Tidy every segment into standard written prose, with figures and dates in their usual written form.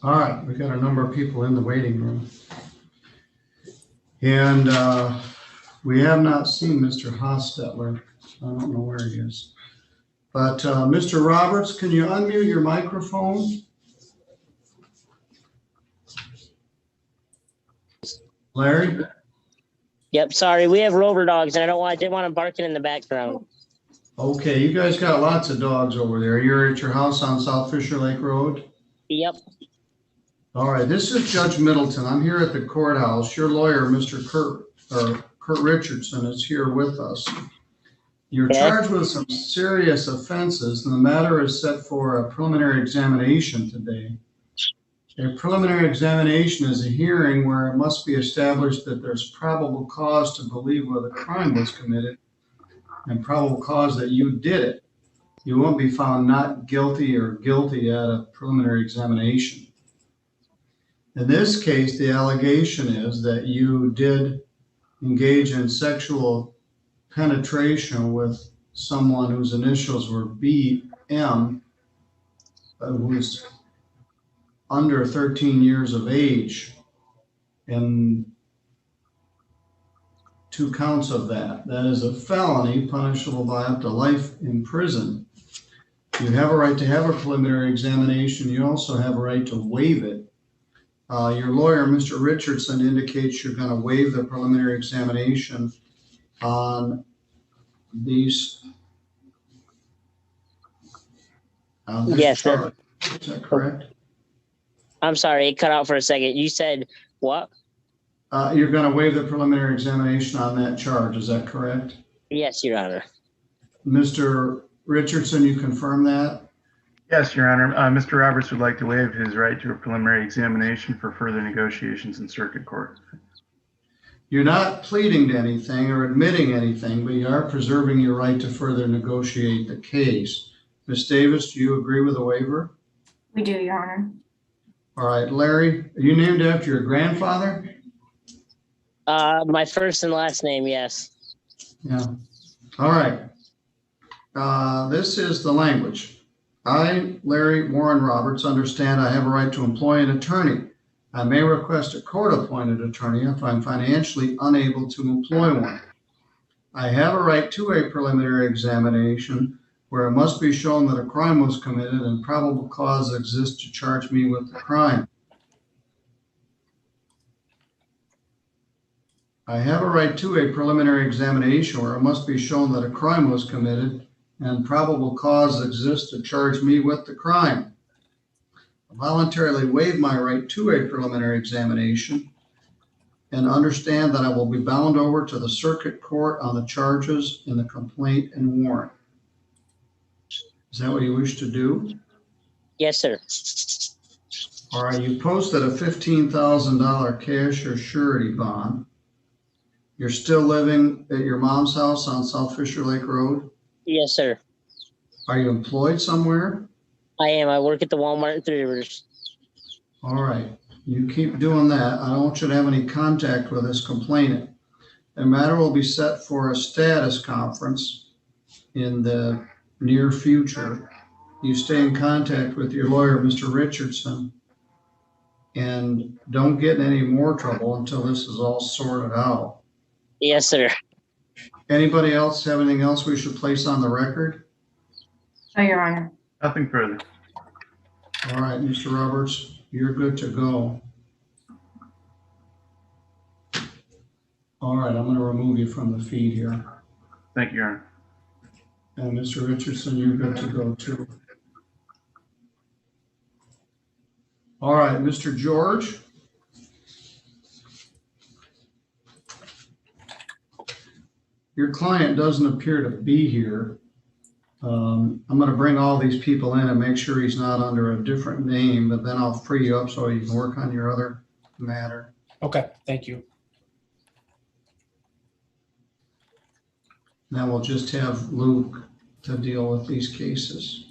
All right, we got a number of people in the waiting room. And we have not seen Mr. Hostetler. I don't know where he is. But Mr. Roberts, can you unmute your microphone? Larry? Yep, sorry. We have rover dogs, and I didn't want them barking in the background. Okay, you guys got lots of dogs over there. You're at your house on South Fisher Lake Road? Yep. All right, this is Judge Middleton. I'm here at the courthouse. Your lawyer, Mr. Kurt Richardson, is here with us. You're charged with some serious offenses, and the matter is set for a preliminary examination today. A preliminary examination is a hearing where it must be established that there's probable cause to believe whether a crime was committed and probable cause that you did it. You won't be found not guilty or guilty at a preliminary examination. In this case, the allegation is that you did engage in sexual penetration with someone whose initials were BM, who's under 13 years of age, and 2 counts of that. That is a felony punishable by up to life in prison. You have a right to have a preliminary examination. You also have a right to waive it. Your lawyer, Mr. Richardson, indicates you're going to waive the preliminary examination on these. Yes, sir. Is that correct? I'm sorry, it cut out for a second. You said what? You're going to waive the preliminary examination on that charge. Is that correct? Yes, Your Honor. Mr. Richardson, you confirm that? Yes, Your Honor. Mr. Roberts would like to waive his right to a preliminary examination for further negotiations in circuit court. You're not pleading to anything or admitting anything, but you are preserving your right to further negotiate the case. Ms. Davis, do you agree with the waiver? We do, Your Honor. All right, Larry, are you named after your grandfather? My first and last name, yes. Yeah. All right. This is the language. I, Larry Warren Roberts, understand I have a right to employ an attorney. I may request a court-appointed attorney if I'm financially unable to employ one. I have a right to a preliminary examination where it must be shown that a crime was committed and probable cause exists to charge me with the crime. I have a right to a preliminary examination where it must be shown that a crime was committed and probable cause exists to charge me with the crime. I voluntarily waive my right to a preliminary examination and understand that I will be bound over to the circuit court on the charges in the complaint and warrant. Is that what you wish to do? Yes, sir. All right, you posted a $15,000 cash or surety bond. You're still living at your mom's house on South Fisher Lake Road? Yes, sir. Are you employed somewhere? I am. I work at the Walmart in Three Rivers. All right, you keep doing that. I don't want you to have any contact with this complainant. The matter will be set for a status conference in the near future. You stay in contact with your lawyer, Mr. Richardson, and don't get in any more trouble until this is all sorted out. Yes, sir. Anybody else have anything else we should place on the record? No, Your Honor. Nothing further. All right, Mr. Roberts, you're good to go. All right, I'm going to remove you from the feed here. Thank you, Your Honor. And Mr. Richardson, you're good to go too. All right, Mr. George. Your client doesn't appear to be here. I'm going to bring all these people in and make sure he's not under a different name, but then I'll free you up so you can work on your other matter. Okay, thank you. Now we'll just have Luke to deal with these cases.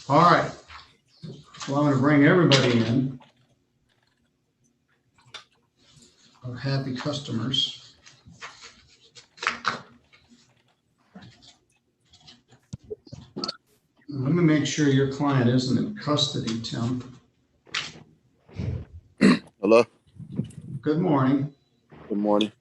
All right. Well, I'm going to bring everybody in. Our happy customers. Let me make sure your client isn't in custody, Tim. Hello. Good morning. Good morning.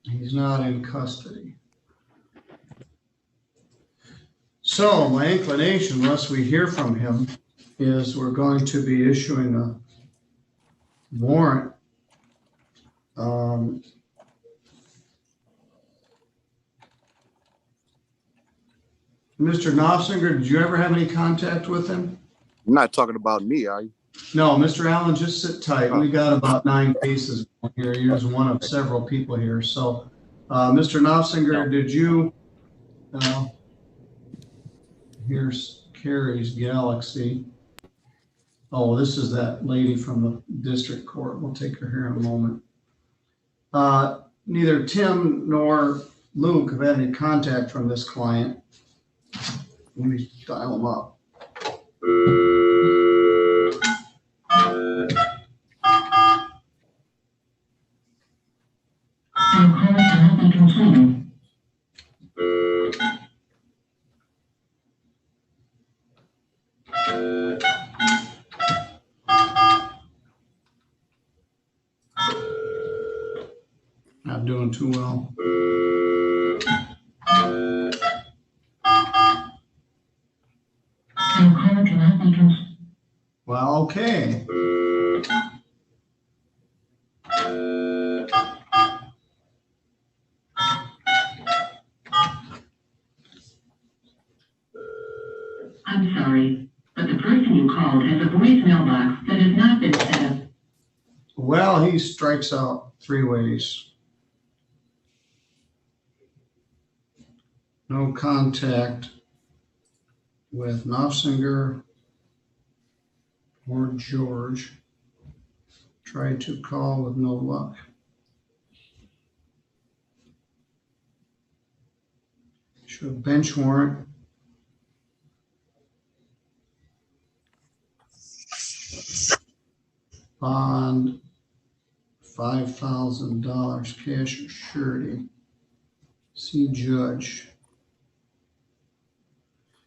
He's not in custody. So my inclination, unless we hear from him, is we're going to be issuing a warrant. Mr. Knopfinger, did you ever have any contact with him? You're not talking about me, are you? No, Mr. Allen, just sit tight. We got about 9 cases here. You're just one of several people here. So, Mr. Knopfinger, did you, here's Carrie's Galaxy. Oh, this is that lady from the district court. We'll take her here in a moment. Neither Tim nor Luke have had any contact from this client. Let me dial them up. Not doing too well. Well, okay. I'm sorry, but the person you called has a voicemail box that has not been set up. Well, he strikes out 3 ways. No contact with Knopfinger or George. Tried to call with no luck. Show bench warrant. Bond, $5,000 cash or surety. See judge.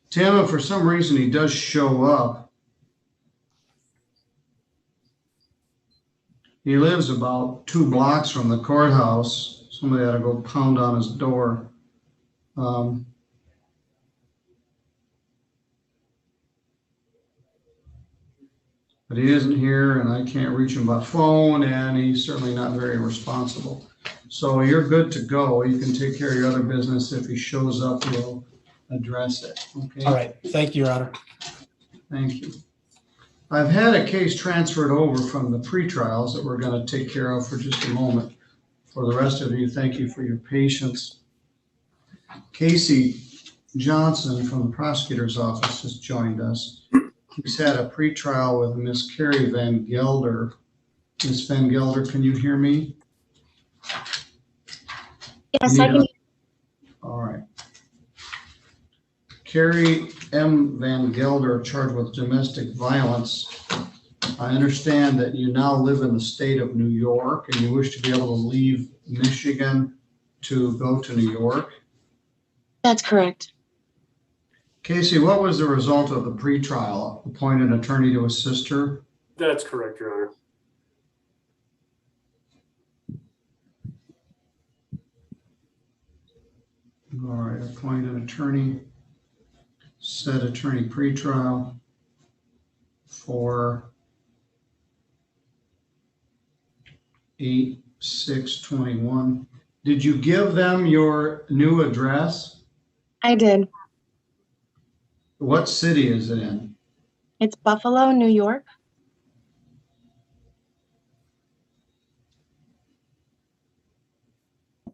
Tim, if for some reason he does show up, he lives about 2 blocks from the courthouse. Somebody ought to go pound on his door. But he isn't here, and I can't reach him by phone, and he's certainly not very responsible. So you're good to go. You can take care of your other business. If he shows up, we'll address it. Okay. All right. Thank you, Your Honor. Thank you. I've had a case transferred over from the pretrials that we're going to take care of for just a moment. For the rest of you, thank you for your patience. Casey Johnson from the prosecutor's office has joined us. He's had a pretrial with Miss Carrie Van Gelder. Miss Van Gelder, can you hear me? Yes, I can. All right. Carrie M. Van Gelder charged with domestic violence. I understand that you now live in the state of New York and you wish to be able to leave Michigan to go to New York. That's correct. Casey, what was the result of the pretrial? Appoint an attorney to assist her? That's correct, Your Honor. All right, appoint an attorney, set attorney pretrial for 8/6/21. Did you give them your new address? I did. What city is it in? It's Buffalo, New York.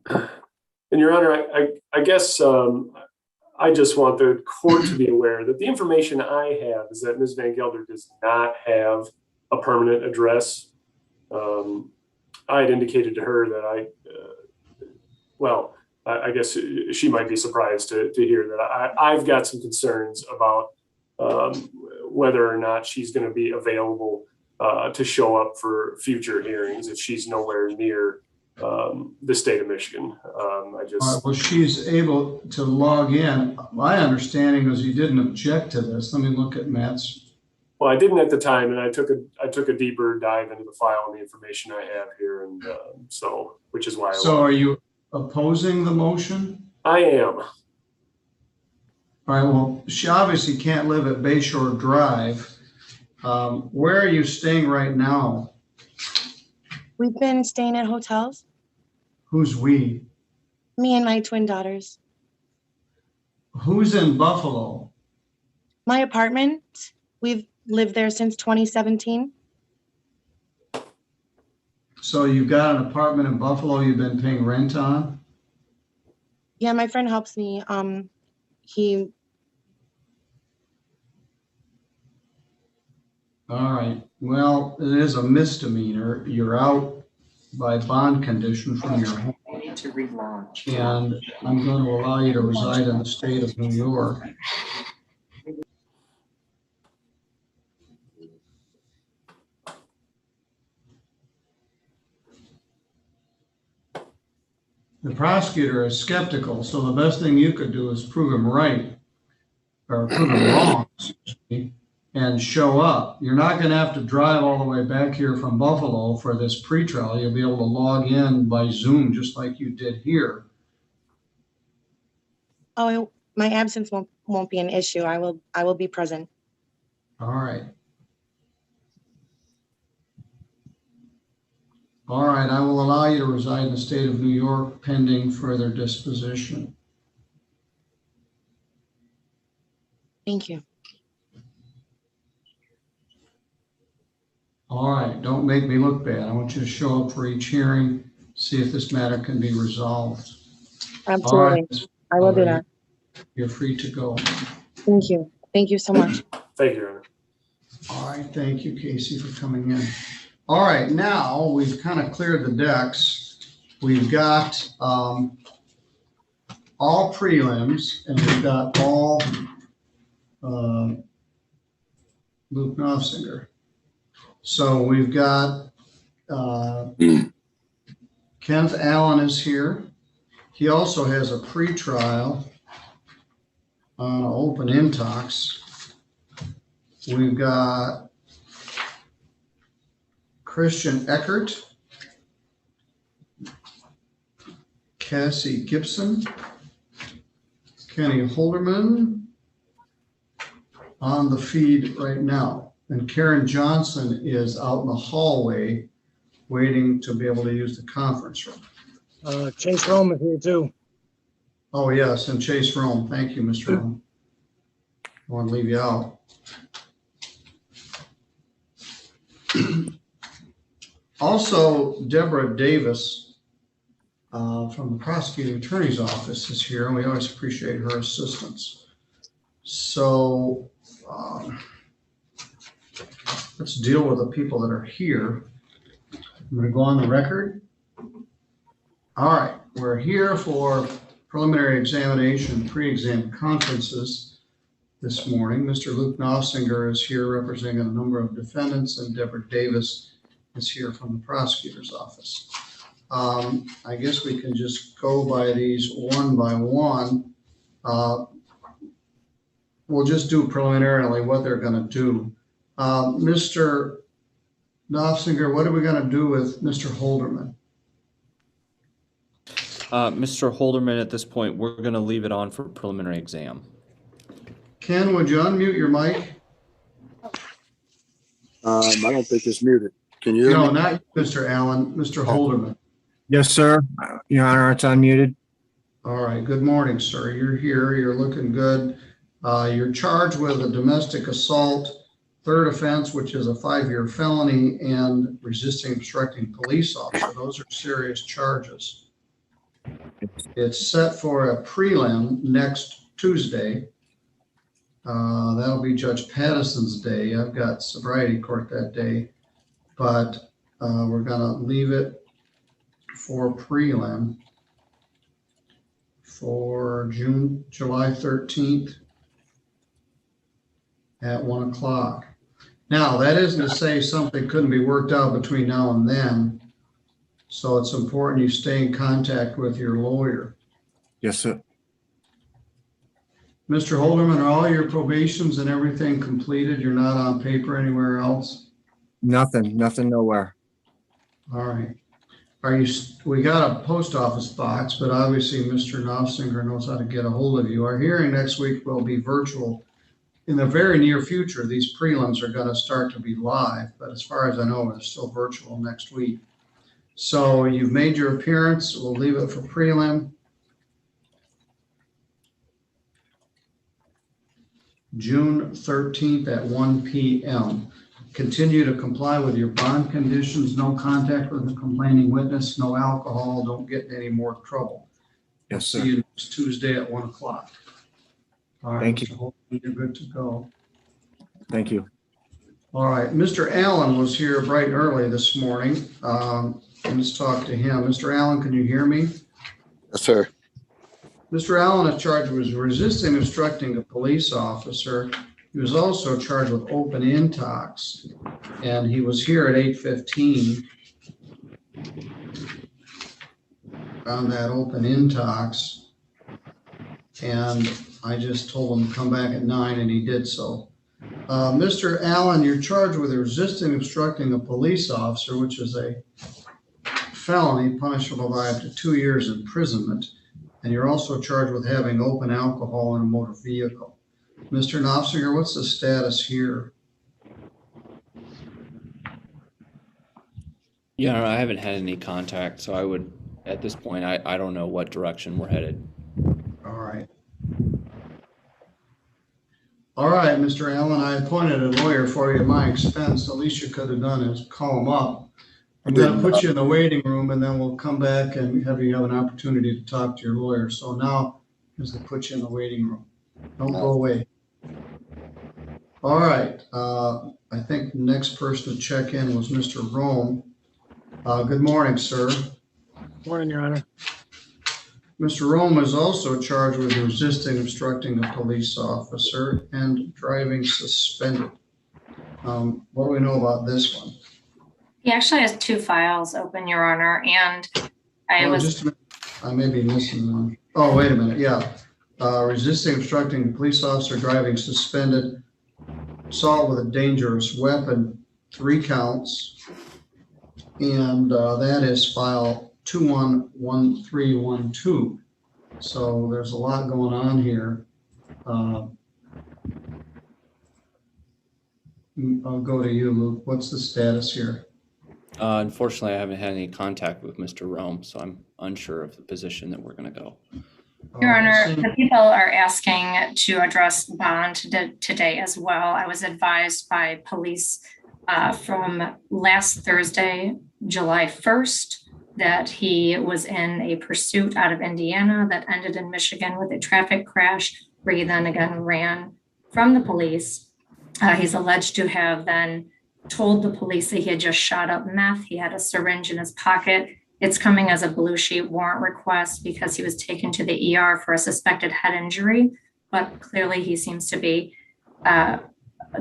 And Your Honor, I guess I just want the court to be aware that the information I have is that Ms. Van Gelder does not have a permanent address. I had indicated to her that I guess she might be surprised to hear that I've got some concerns about whether or not she's going to be available to show up for future hearings if she's nowhere near the state of Michigan. Well, she's able to log in. My understanding is you didn't object to this. Let me look at Matt's. Well, I didn't at the time, and I took a deeper dive into the file and the information I have here, and which is why. So are you opposing the motion? I am. All right, well, she obviously can't live at Bayshore Drive. Where are you staying right now? We've been staying at hotels, Who's we? me and my twin daughters. Who's in Buffalo? My apartment, we've lived there since 2017. So you've got an apartment in Buffalo you've been paying rent on? Yeah, my friend helps me. All right, well, it is a misdemeanor. You're out by bond condition from your home. To relaunch. And I'm going to allow you to reside in the state of New York. The prosecutor is skeptical, so the best thing you could do is prove him right, or prove him wrong, excuse me, and show up. You're not going to have to drive all the way back here from Buffalo for this pretrial. You'll be able to log in by Zoom just like you did here. Oh, my absence won't be an issue. I will be present. All right. All right, I will allow you to reside in the state of New York pending further disposition. Thank you. All right, don't make me look bad. I want you to show up for each hearing, see if this matter can be resolved. Absolutely. All right. I will do that. You're free to go. Thank you. Thank you so much. Thank you, Your Honor. All right, thank you, Casey, for coming in. All right, now we've kind of cleared the decks. We've got all prelims, and we've got all Luke Knopfsinger. So we've got Kenneth Allen is here. He also has a pretrial on open intox. We've got Christian Eckert, Cassie Gibson, Kenny Holderman on the feed right now. And Karen Johnson is out in the hallway waiting to be able to use the conference room. Chase Rome is here too. Oh, yes, and Chase Rome. Thank you, Mr. Rome. I want to leave you out. Also, Deborah Davis from the prosecuting attorney's office is here, and we always appreciate her assistance. So let's deal with the people that are here. I'm going to go on the record. All right, we're here for preliminary examination, pre-exam conferences this morning. Mr. Luke Knopfsinger is here representing a number of defendants, and Deborah Davis is here from the prosecutor's office. I guess we can just go by these one by one. We'll just do preliminarily what they're going to do. Mr. Knopfsinger, what are we going to do with Mr. Holderman? Mr. Holderman, at this point, we're going to leave it on for preliminary exam. Ken, would you unmute your mic? I don't think it's muted. Can you hear No, me? not you, Mr. Allen, Mr. Holderman. Yes, sir. Your Honor, it's unmuted. All right, good morning, sir. You're here, you're looking good. You're charged with a domestic assault, third offense, which is a 5-year felony, and resisting obstructing police officer. Those are serious charges. It's set for a prelim next Tuesday. That'll be Judge Patterson's day. I've got sobriety court that day, but we're gonna leave it for prelim for July 13th at 1 o'clock. Now, that isn't to say something couldn't be worked out between now and then. So it's important you stay in contact with your lawyer. Yes, sir. Mr. Holderman, are all your probations and everything completed? You're not on paper anywhere else? Nothing nowhere. All right. We got a post office box, but obviously Mr. Knopfinger knows how to get a hold of you. Our hearing next week will be virtual. In the very near future, these prelims are going to start to be live, but as far as I know, they're still virtual next week. So you've made your appearance. We'll leave it for prelim. June 13th at 1 p.m. Continue to comply with your bond conditions, no contact with the complaining witness, no alcohol, don't get in any more trouble. Yes, See sir. you next Tuesday at 1 o'clock. All right, Thank you. Mr. Holtman, you're good to go. Thank you. All right, Mr. Allen was here bright and early this morning. Let's talk to him. Mr. Allen, can you hear me? Yes, sir. Mr. Allen is charged with resisting obstructing a police officer. He was also charged with open intox, and he was here at 8:15 on that open intox. And I just told him to come back at 9, and he did so. Mr. Allen, you're charged with resisting obstructing a police officer, which is a felony punishable by up to 2 years imprisonment. And you're also charged with having open alcohol in a motor vehicle. Mr. Knopfinger, what's the status here? Yeah, I haven't had any contact, so I would, at this point, I don't know what direction we're headed. All right. All right, Mr. Allen, I appointed a lawyer for you at my expense. The least you could have done is call him up. I'm going to put you in the waiting room, and then we'll come back and have you have an opportunity to talk to your lawyer. So now is to put you in the waiting room. Don't go away. All right. I think the next person to check in was Mr. Rome. Good morning, sir. Morning, Your Honor. Mr. Rome is also charged with resisting obstructing a police officer and driving suspended. What do we know about this one? He actually has 2 files open, Your Honor, and Just a minute. I may be missing one. Oh, wait a minute. Yeah. Resisting obstructing a police officer, driving suspended, assault with a dangerous weapon, 3 counts. And that is file 211312. So there's a lot going on here. I'll go to you, Luke. What's the status here? Unfortunately, I haven't had any contact with Mr. Rome, so I'm unsure of the position that we're going to go. Your Honor, the people are asking to address bond today as well. I was advised by police from last Thursday, July 1st, that he was in a pursuit out of Indiana that ended in Michigan with a traffic crash, where he then again ran from the police. He's alleged to have then told the police that he had just shot up meth. He had a syringe in his pocket. It's coming as a blue sheet warrant request because he was taken to the ER for a suspected head injury, but clearly he seems to be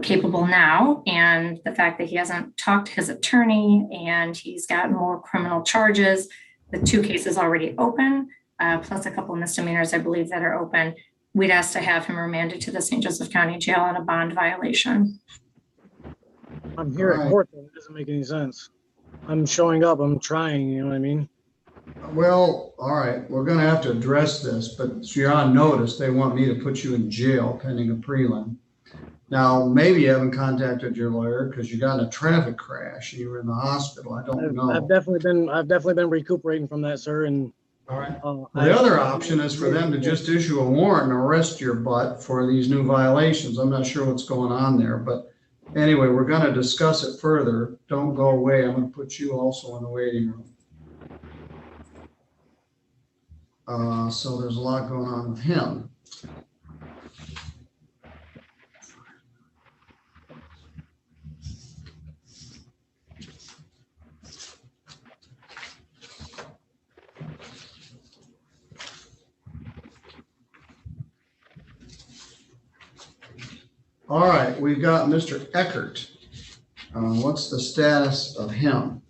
capable now. And the fact that he hasn't talked to his attorney and he's got more criminal charges, the 2 cases already open, plus a couple of misdemeanors, I believe, that are open. We'd ask to have him remanded to the St. Joseph County Jail on a bond violation. I'm here at court, though. It doesn't make any sense. I'm showing up. I'm trying, you know what I mean? Well, all right, we're going to have to address this, but you're on notice. They want me to put you in jail pending a prelim. Now, maybe you haven't contacted your lawyer because you got in a traffic crash and you were in the hospital. I don't know. I've definitely been recuperating from that, sir. And all right. The other option is for them to just issue a warrant and arrest your butt for these new violations. I'm not sure what's going on there, but anyway, we're going to discuss it further. Don't go away. I'm going to put you also in the waiting room. So there's a lot going on with him. All right, we've got Mr. Eckert. What's the status of him?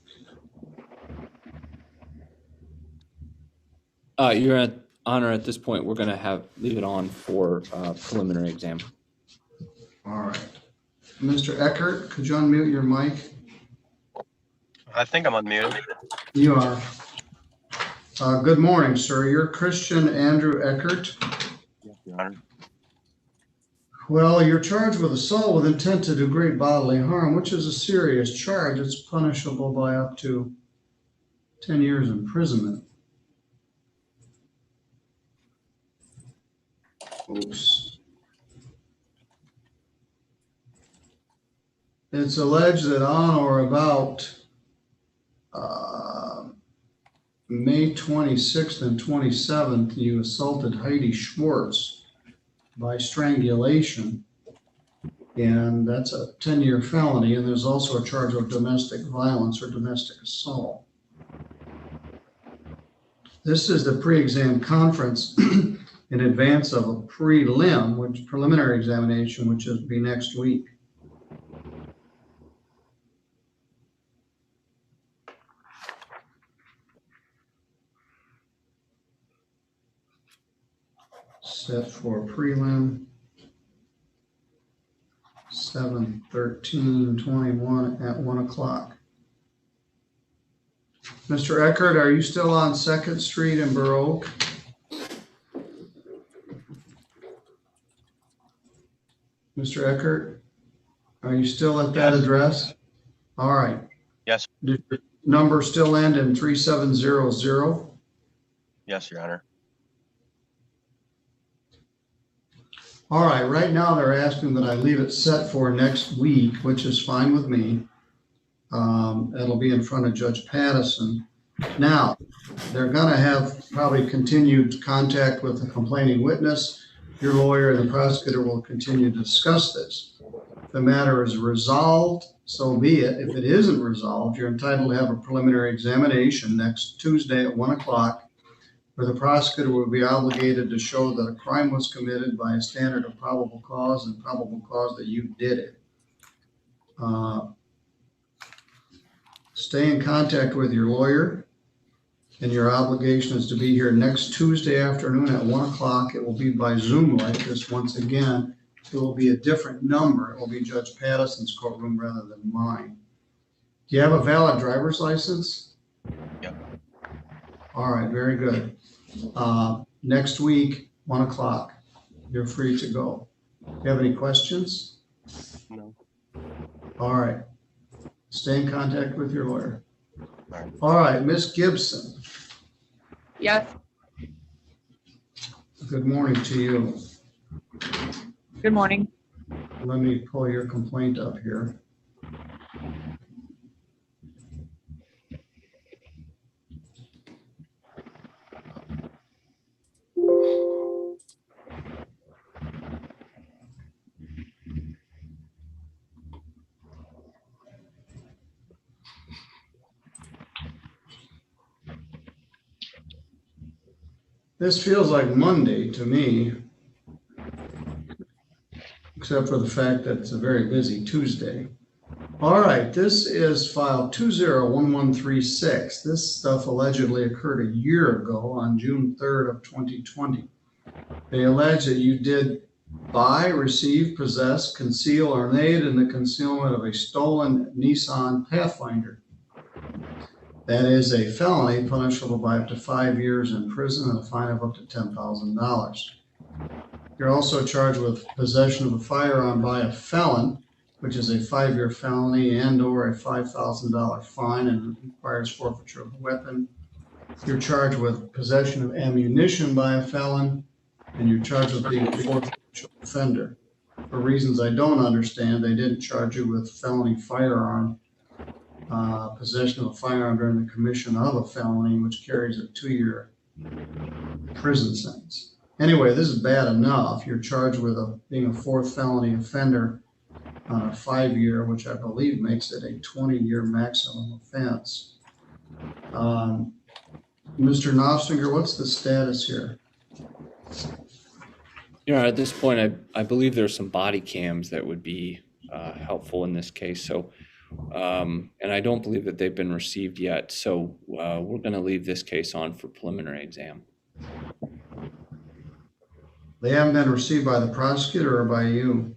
Your Honor, at this point, we're going to leave it on for preliminary exam. All right. Mr. Eckert, could you unmute your mic? I think I'm unmuted. You are. Good morning, sir. You're Christian Andrew Eckert. Yes, Your Honor. Well, you're charged with assault with intent to do great bodily harm, which is a serious charge. It's punishable by up to 10 years imprisonment. Oops. It's alleged that on or about May 26th and 27th, you assaulted Heidi Schwartz by strangulation, and that's a 10-year felony, and there's also a charge of domestic violence or domestic assault. This is the pre-exam conference in advance of a prelim, which preliminary examination, which will be next week. Set for prelim 7/13/21 at 1 o'clock. Mr. Eckert, are you still on 2nd Street in Burr Oak? Mr. Eckert, are you still at that address? All right. Yes. Does your number still end in 3700? Yes, Your Honor. All right, right now they're asking that I leave it set for next week, which is fine with me. It'll be in front of Judge Pattison. Now, they're going to have probably continued contact with the complaining witness. Your lawyer and the prosecutor will continue to discuss this. If the matter is resolved, so be it. If it isn't resolved, you're entitled to have a preliminary examination next Tuesday at 1 o'clock, where the prosecutor will be obligated to show that a crime was committed by a standard of probable cause and probable cause that you did it. Stay in contact with your lawyer, and your obligation is to be here next Tuesday afternoon at 1 o'clock. It will be by Zoom like this once again. It will be a different number. It will be Judge Pattison's courtroom rather than mine. Do you have a valid driver's license? Yep. All right, very good. Next week, 1 o'clock, you're free to go. Do you have any questions? No. All right. Stay in contact with your lawyer. All right, Miss Gibson. Yes. Good morning to you. Good morning. Let me pull your complaint up here. This feels like Monday to me, except for the fact that it's a very busy Tuesday. All right, this is file 201136. This stuff allegedly occurred a year ago on June 3rd of 2020. They allege that you did buy, receive, possess, conceal, or aid in the concealment of a stolen Nissan Pathfinder. That is a felony punishable by up to 5 years in prison and a fine of up to $10,000. You're also charged with possession of a firearm by a felon, which is a 5-year felony and or a $5,000 fine and requires forfeiture of a weapon. You're charged with possession of ammunition by a felon, and you're charged with being a forfeiture offender. For reasons I don't understand, they didn't charge you with felony firearm. Possession of a firearm during the commission of a felony, which carries a 2-year prison sentence. Anyway, this is bad enough. You're charged with being a 4th felony offender on a 5-year, which I believe makes it a 20-year maximum offense. Mr. Nostinger, what's the status here? At this point, I believe there's some body cams that would be helpful in this case. So And I don't believe that they've been received yet. So we're going to leave this case on for preliminary exam. They haven't been received by the prosecutor or by you?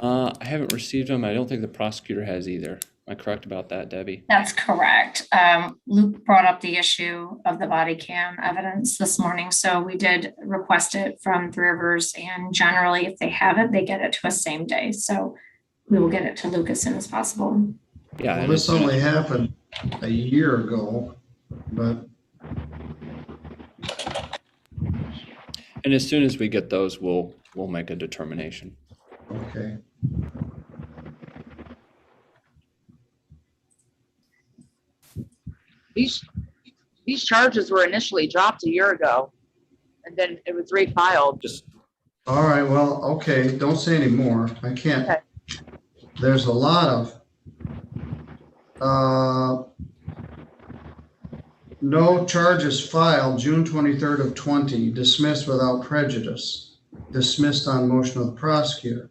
I haven't received them. I don't think the prosecutor has either. Am I correct about that, Debbie? That's correct. Luke brought up the issue of the body cam evidence this morning, so we did request it from Three Rivers, and generally, if they have it, they get it to us same day. So we will get it to Luke as soon as possible. Yeah. Well, this only happened a year ago, but. And as soon as we get those, we'll make a determination. Okay. These charges were initially dropped a year ago, and then it was refiled. All right, well, okay, don't say any more. I can't. Okay. There's a lot of no charges filed June 23rd of 20, dismissed without prejudice, dismissed on motion of the prosecutor.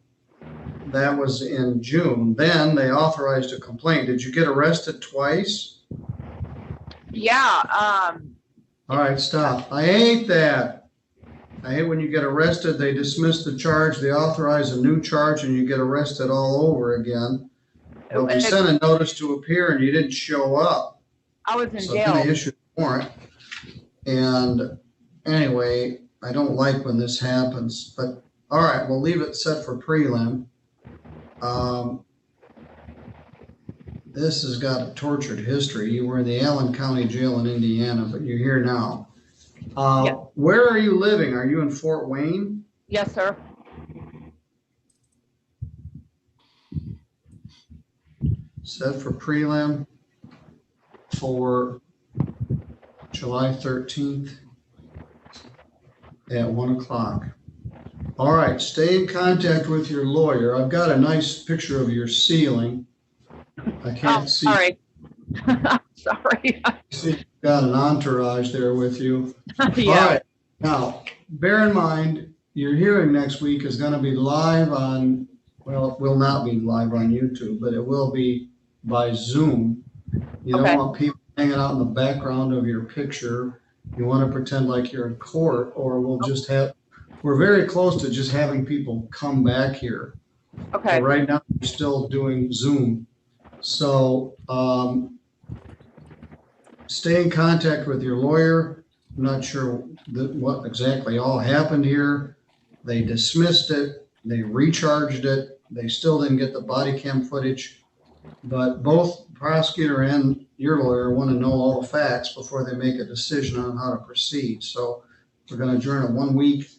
That was in June. Then they authorized a complaint. Did you get arrested twice? Yeah. All right, stop. I hate that. I hate when you get arrested, they dismiss the charge, they authorize a new charge, and you get arrested all over again. But we sent a notice to appear and you didn't show up. I was in So jail. I'm gonna issue a warrant. And anyway, I don't like when this happens, but all right, we'll leave it set for prelim. This has got a tortured history. You were in the Allen County Jail in Indiana, but you're here now. Yeah. Where are you living? Are you in Fort Wayne? Yes, sir. Set for prelim for July 13th at 1 o'clock. All right, stay in contact with your lawyer. I've got a nice picture of your ceiling. I can't see. Sorry. Sorry. See, you've got an entourage there with you. Yeah. All right. Now, bear in mind, your hearing next week is going to be live on, well, it will not be live on YouTube, but it will be by Zoom. You don't want people hanging out in the background of your picture. You want to pretend like you're in court, or we'll just have, we're very close to just having people come back here. Okay. But right now, we're still doing Zoom. So stay in contact with your lawyer. I'm not sure what exactly all happened here. They dismissed it. They recharged it. They still didn't get the body cam footage. But both the prosecutor and your lawyer want to know all the facts before they make a decision on how to proceed. So we're going to adjourn it 1 week,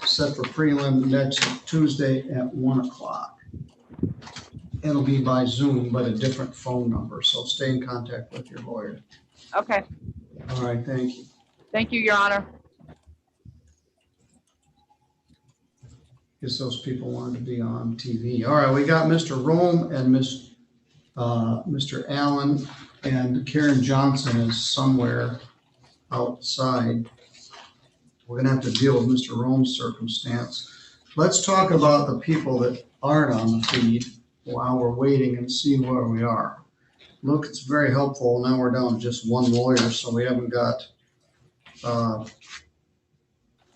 set for prelim next Tuesday at 1 o'clock. It'll be by Zoom, but a different phone number. So stay in contact with your lawyer. Okay. All right, thank you. Thank you, Your Honor. Guess those people wanted to be on TV. All right, we got Mr. Rome and Mr. Allen, and Karen Johnson is somewhere outside. We're gonna have to deal with Mr. Rome's circumstance. Let's talk about the people that aren't on the feed while we're waiting and see where we are. Look, it's very helpful. Now we're down to just one lawyer, so we haven't got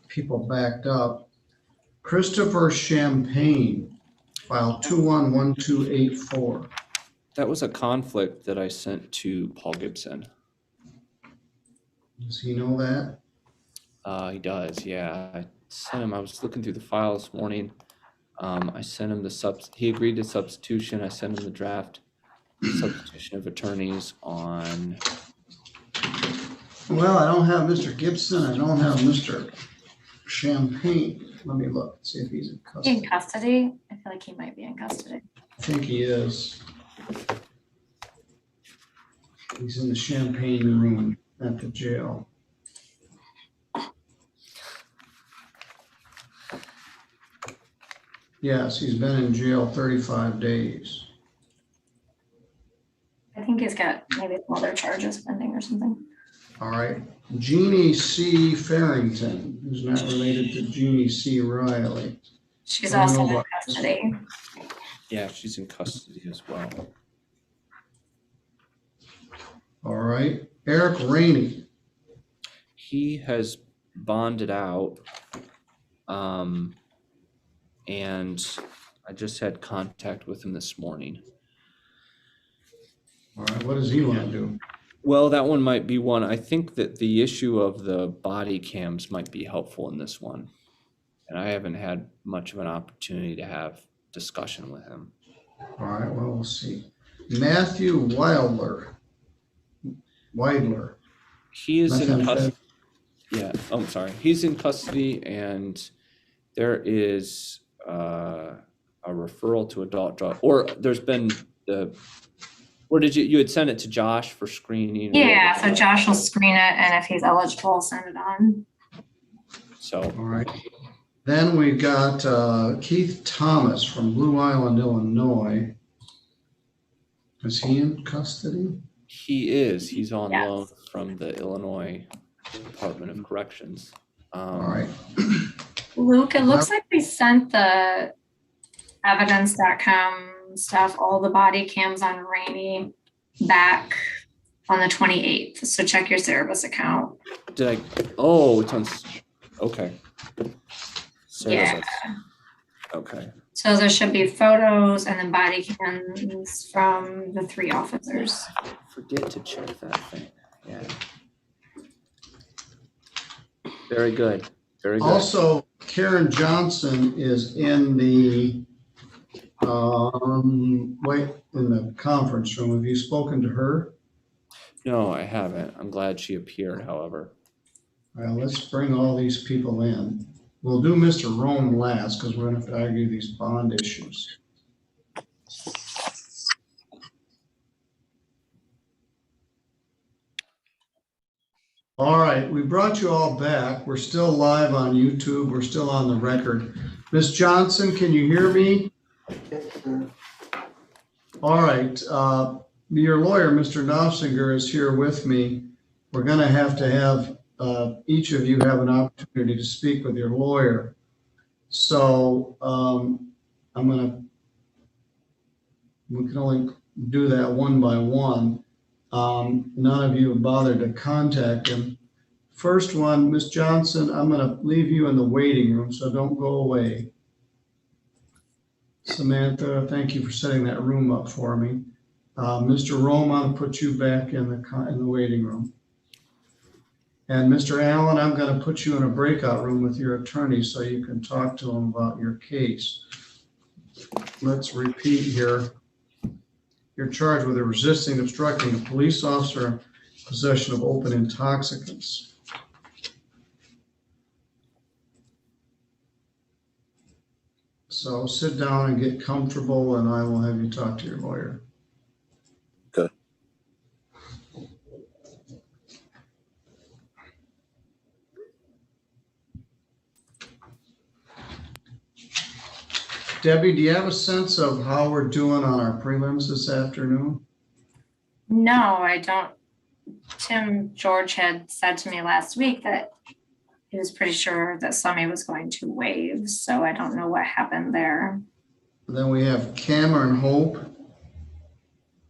people backed up. Christopher Champagne, file 211284. That was a conflict that I sent to Paul Gibson. Does he know that? He does, yeah. I sent him, I was looking through the file this morning. I sent him he agreed to substitution. I sent him the draft substitution of attorneys on. Well, I don't have Mr. Gibson. I don't have Mr. Champagne. Let me look, see if he's in custody. In custody? I feel like he might be in custody. I think he is. He's in the Champagne room at the jail. Yes, he's been in jail 35 days. I think he's got maybe some other charges pending or something. All right. Jeannie C. Farrington, who's not related to Jeannie C. Riley. She's also in custody. Yeah, she's in custody as well. All right. Eric Rainey. He has bonded out. And I just had contact with him this morning. All right. What does he want to do? Well, that one might be one. I think that the issue of the body cams might be helpful in this one. And I haven't had much of an opportunity to have discussion with him. All right. Well, we'll see. Matthew Weidler. He is in custody. Yeah. Oh, I'm sorry. He's in custody, and there is a referral to adult drug, or there's been or did you had sent it to Josh for screening? Yeah, so Josh will screen it, and if he's eligible, send it on. So. All right. Then we've got Keith Thomas from Blue Island, Illinois. Is he in custody? He is. He's on loan from the Illinois Department of Corrections. All right. Luke, it looks like we sent the evidence.com stuff, all the body cams on Rainey back on the 28th. So check your Cerebus account. Did I? Oh, it's on. Okay. Yeah. Okay. So there should be photos and then body cams from the 3 officers. Forget to check that thing. Yeah. Very good. Very good. Also, Karen Johnson is in the in the conference room. Have you spoken to her? No, I haven't. I'm glad she appeared, however. Well, let's bring all these people in. We'll do Mr. Rome last because we're going to have to argue these bond issues. All right, we brought you all back. We're still live on YouTube. We're still on the record. Ms. Johnson, can you hear me? All right, your lawyer, Mr. Knopfinger, is here with me. We're going to have each of you have an opportunity to speak with your lawyer. So we can only do that one by one. None of you have bothered to contact him. First one, Ms. Johnson, I'm going to leave you in the waiting room, so don't go away. Samantha, thank you for setting that room up for me. Mr. Rome, I'm going to put you back in the waiting room. And Mr. Allen, I'm going to put you in a breakout room with your attorney so you can talk to him about your case. Let's repeat here. You're charged with resisting, obstructing a police officer in possession of open intoxicants. So sit down and get comfortable, and I will have you talk to your lawyer. Okay. Debbie, do you have a sense of how we're doing on our prelims this afternoon? No, I don't. Tim George had said to me last week that he was pretty sure that Summy was going to waive, so I don't know what happened there. Then we have Cameron Hope,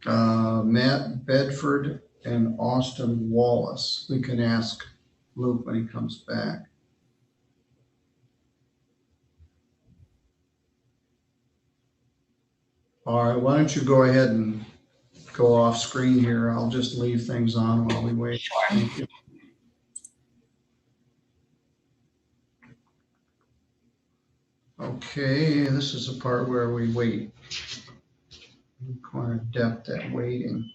Matt Bedford, and Austin Wallace. We can ask Luke when he comes back. All right, why don't you go ahead and go off screen here. I'll just leave things on while we wait. Sure. Thank you. Okay, this is the part where we wait. Require depth at waiting.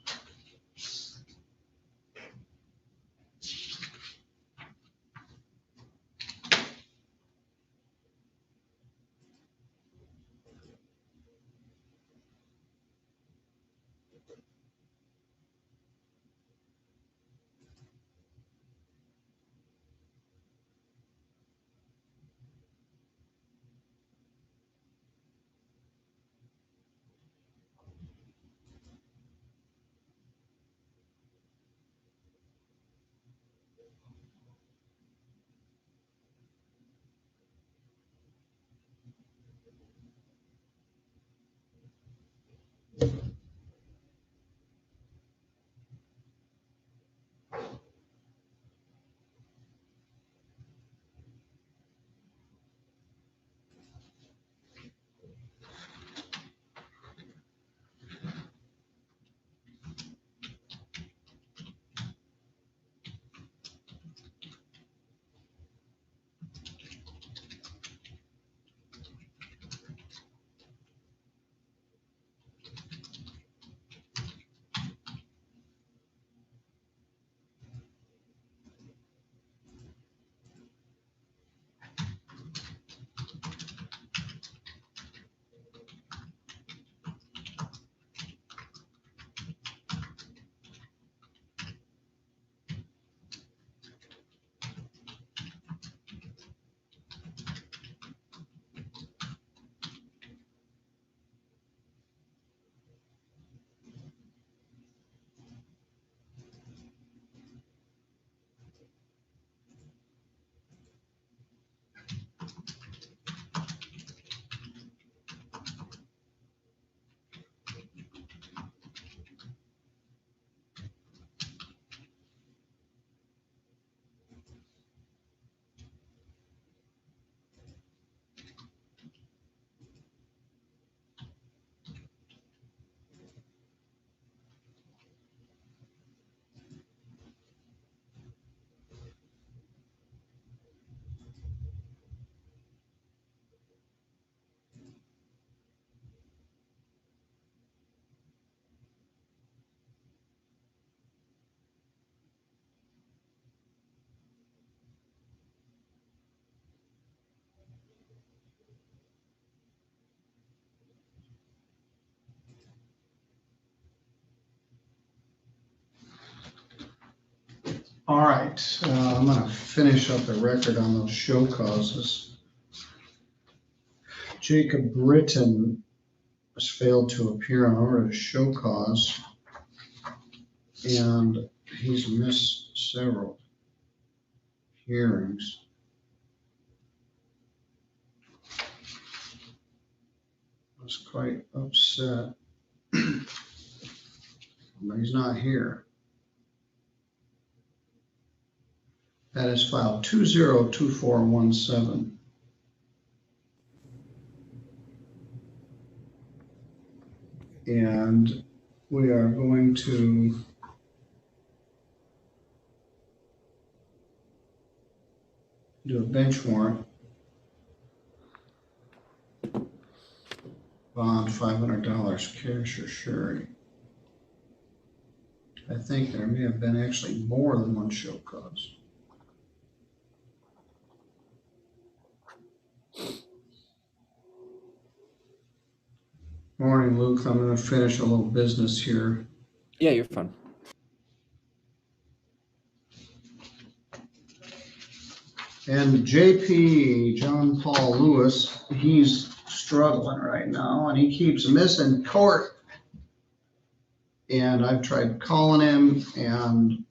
All right, I'm gonna finish up the record on those show causes. Jacob Britton has failed to appear on order to show cause, and he's missed several hearings. I was quite upset, but he's not here. That is file 202417. And we are going to do a bench warrant. Bond $500 cash or surety. I think there may have been actually more than one show cause. Morning, Luke. I'm going to finish a little business here. Yeah, you're fine. And JP, John Paul Lewis, he's struggling right now and he keeps missing court. And I've tried calling him, and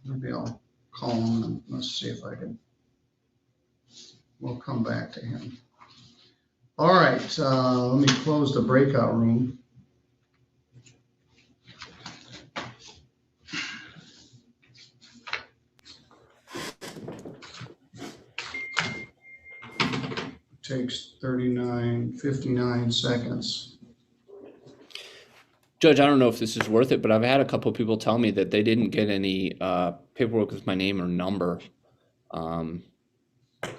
maybe I'll call him and let's see if I can. We'll come back to him. All right, let me close the breakout room. Takes 59 seconds. Judge, I don't know if this is worth it, but I've had a couple of people tell me that they didn't get any paperwork with my name or number.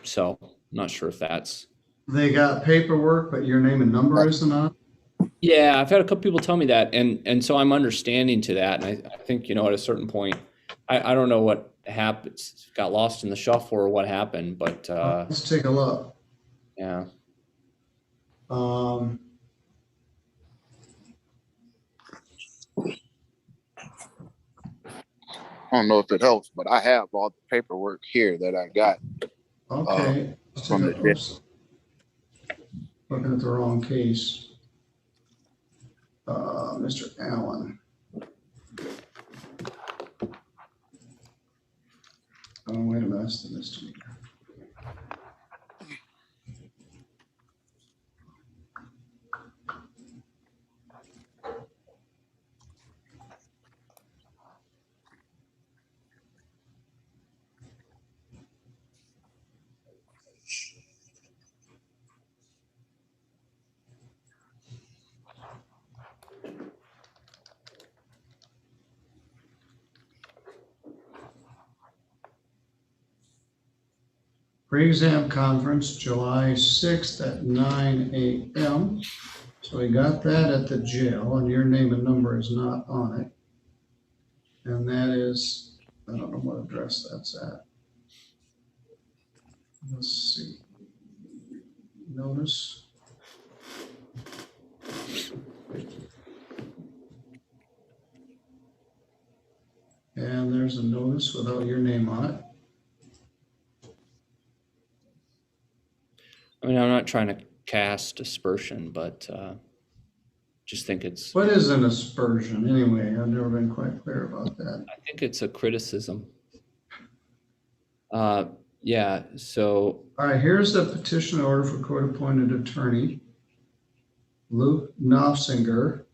So I'm not sure if that's. They got paperwork, but your name and number isn't on? Yeah, I've had a couple people tell me that, and so I'm understanding to that. And I think, at a certain point, I don't know what happened, got lost in the shuffle or what happened, but let's take a look. Yeah. I don't know if it helps, but I have all the paperwork here that I got. Okay. From the oops. Looking at the wrong case. Mr. Allen. Oh, wait a minute, that's the misdemeanor. Pre-exam conference, July 6th at 9 a.m. So we got that at the jail, and your name and number is not on it. And that is, I don't know what address that's at. Let's see. Notice. And there's a notice without your name on it. I mean, I'm not trying to cast aspersion, but just think it's. What is an aspersion anyway? I've never been quite clear about that. I think it's a criticism. Yeah, so. All right, here's the petition order for court-appointed attorney. Luke Knopfinger,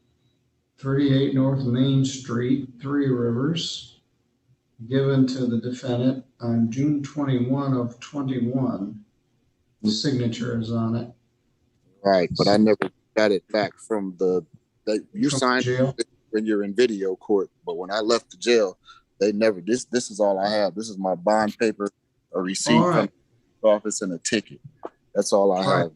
38 North Main Street, Three Rivers, given to the defendant on June 21 of 21. The signature is on it. Right, but I never got it back from you signed jail when you're in video court, but when I left the jail, they never, this is all I have. This is my bond paper, a receipt from the office, and a ticket. That's all I have.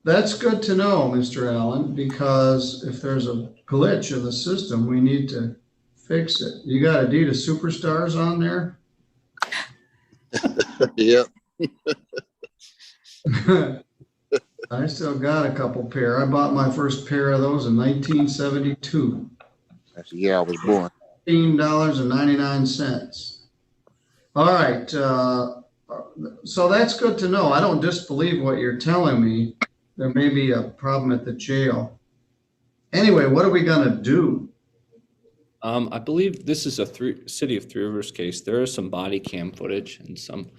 That's good to know, Mr. Allen, because if there's a glitch in the system, we need to fix it. You got Adidas Superstars on there? Yep. I still got a couple pair. I bought my first pair of those in 1972. That's the year I was born. $14.99. All right. So that's good to know. I don't disbelieve what you're telling me. There may be a problem at the jail. Anyway, what are we going to do? I believe this is a City of Three Rivers case. There is some body cam footage and some,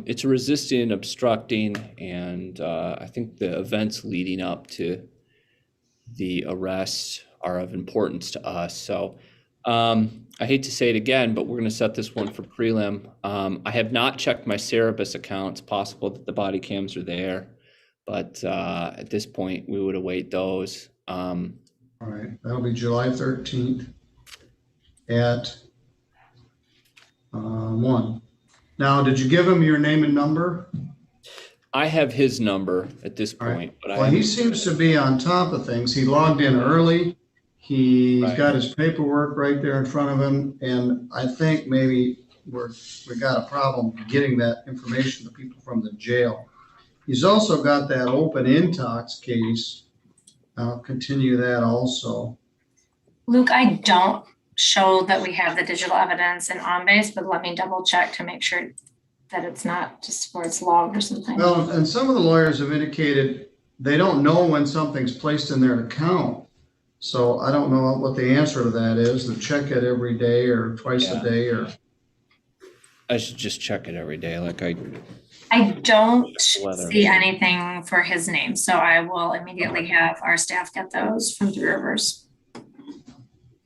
it's resisting and obstructing, and I think the events leading up to the arrest are of importance to us. So I hate to say it again, but we're going to set this one for prelim. I have not checked my Cerebus account. It's possible that the body cams are there, but at this point, we would await those. All right, that'll be July 13th at 1. Now, did you give him your name and number? I have his number at this point, but well, he seems to be on top of things. He logged in early. He's got his paperwork right there in front of him, and I think maybe we got a problem getting that information to people from the jail. He's also got that open intox case. I'll continue that also. Luke, I don't show that we have the digital evidence in OnBase, but let me double check to make sure that it's not just where it's logged or something. Well, and some of the lawyers have indicated they don't know when something's placed in their account. So I don't know what the answer to that is, to check it every day or twice a day, or. I should just check it every day. Like I don't see anything for his name, so I will immediately have our staff get those from Three Rivers.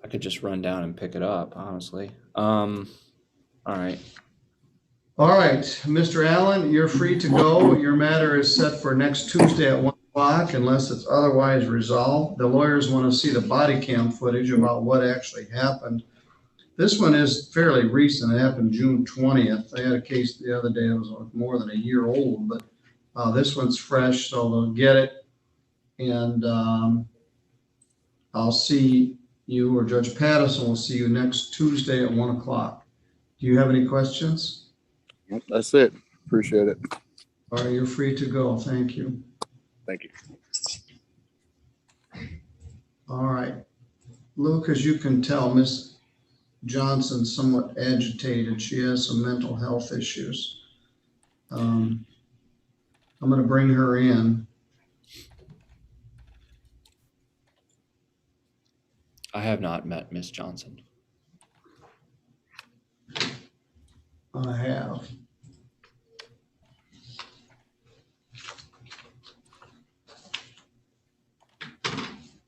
I could just run down and pick it up, honestly. All right. All right, Mr. Allen, you're free to go. Your matter is set for next Tuesday at 1 o'clock unless it's otherwise resolved. The lawyers want to see the body cam footage about what actually happened. This one is fairly recent. It happened June 20th. I had a case the other day that was more than a year old, but this one's fresh, so they'll get it. And I'll see you, or Judge Pattison will see you next Tuesday at 1 o'clock. Do you have any questions? That's it. Appreciate it. All right, you're free to go. Thank you. Thank you. All right. Luke, as you can tell, Miss Johnson's somewhat agitated. She has some mental health issues. I'm going to bring her in. I have not met Miss Johnson. I have.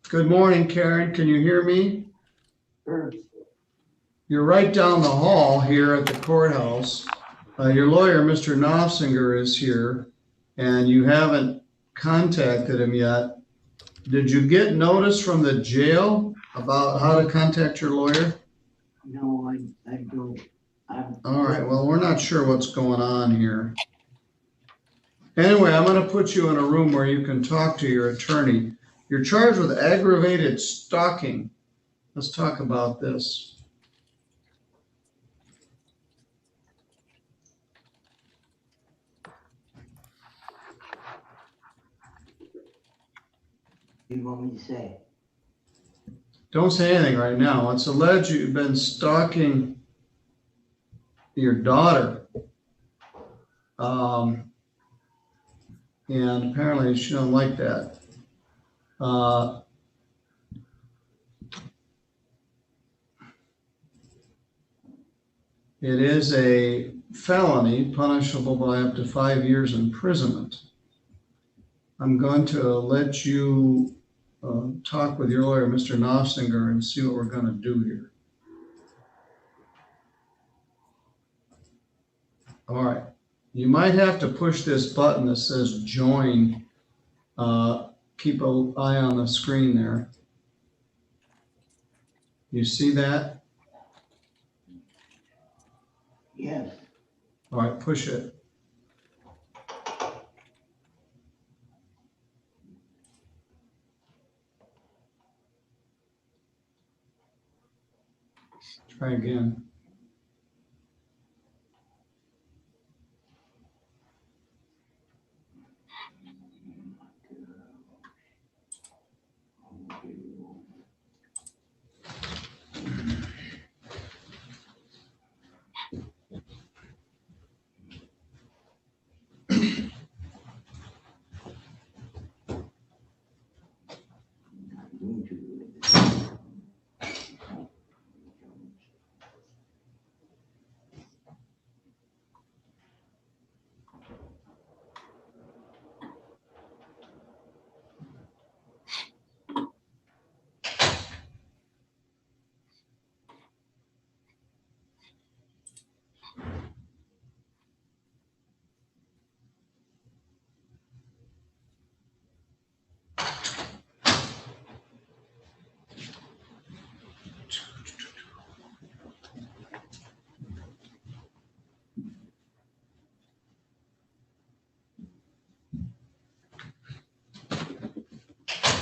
Good morning, Karen. Can you hear me? Sure. You're right down the hall here at the courthouse. Your lawyer, Mr. Knopfinger, is here, and you haven't contacted him yet. Did you get notice from the jail about how to contact your lawyer? No, I don't. All right, well, we're not sure what's going on here. Anyway, I'm going to put you in a room where you can talk to your attorney. You're charged with aggravated stalking. Let's talk about this. What do you want me to say? Don't say anything right now. It's alleged you've been stalking your daughter. And apparently she don't like that. It is a felony punishable by up to 5 years imprisonment. I'm going to let you talk with your lawyer, Mr. Knopfinger, and see what we're going to do here. All right. You might have to push this button that says join. Keep an eye on the screen there. You see that? Yes. All right, push it. Try again.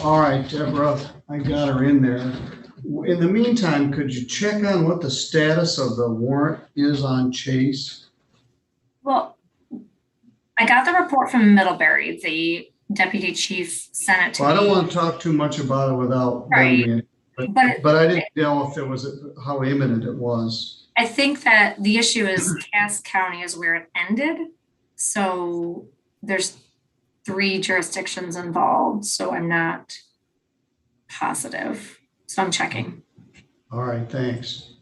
All right, Deborah, I got her in there. In the meantime, could you check on what the status of the warrant is on Chase? Well, I got the report from Middlebury. The deputy chief sent it to Well, I don't me. want to talk too much about it without Right. them being, but I didn't know if it was, how imminent it was. I think that the issue is Cass County is where it ended. So there's 3 jurisdictions involved, so I'm not positive. So I'm checking. All right, thanks.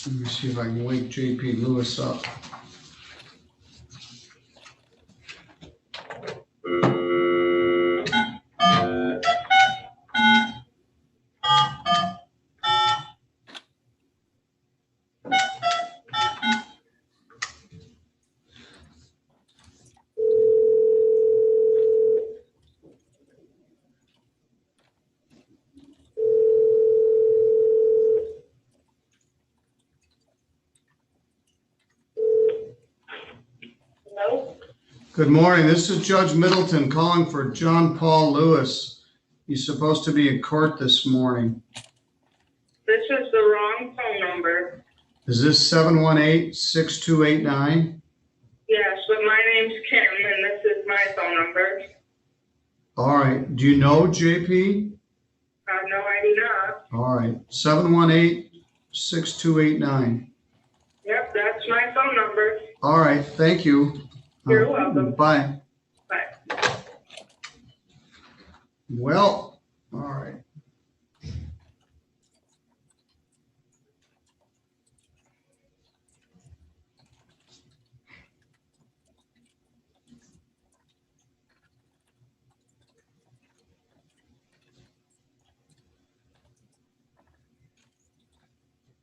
Let me see if I can wake JP Lewis up. Good morning. This is Judge Middleton calling for John Paul Lewis. He's supposed to be in court this morning. This is the wrong phone number. Is this 718-6289? Yes, but my name's Kim and this is my phone number. All right. Do you know JP? No, I do not. All right. 718-6289. Yep, that's my phone number. All right. Thank you. You're welcome. Bye. Bye. Well, all right.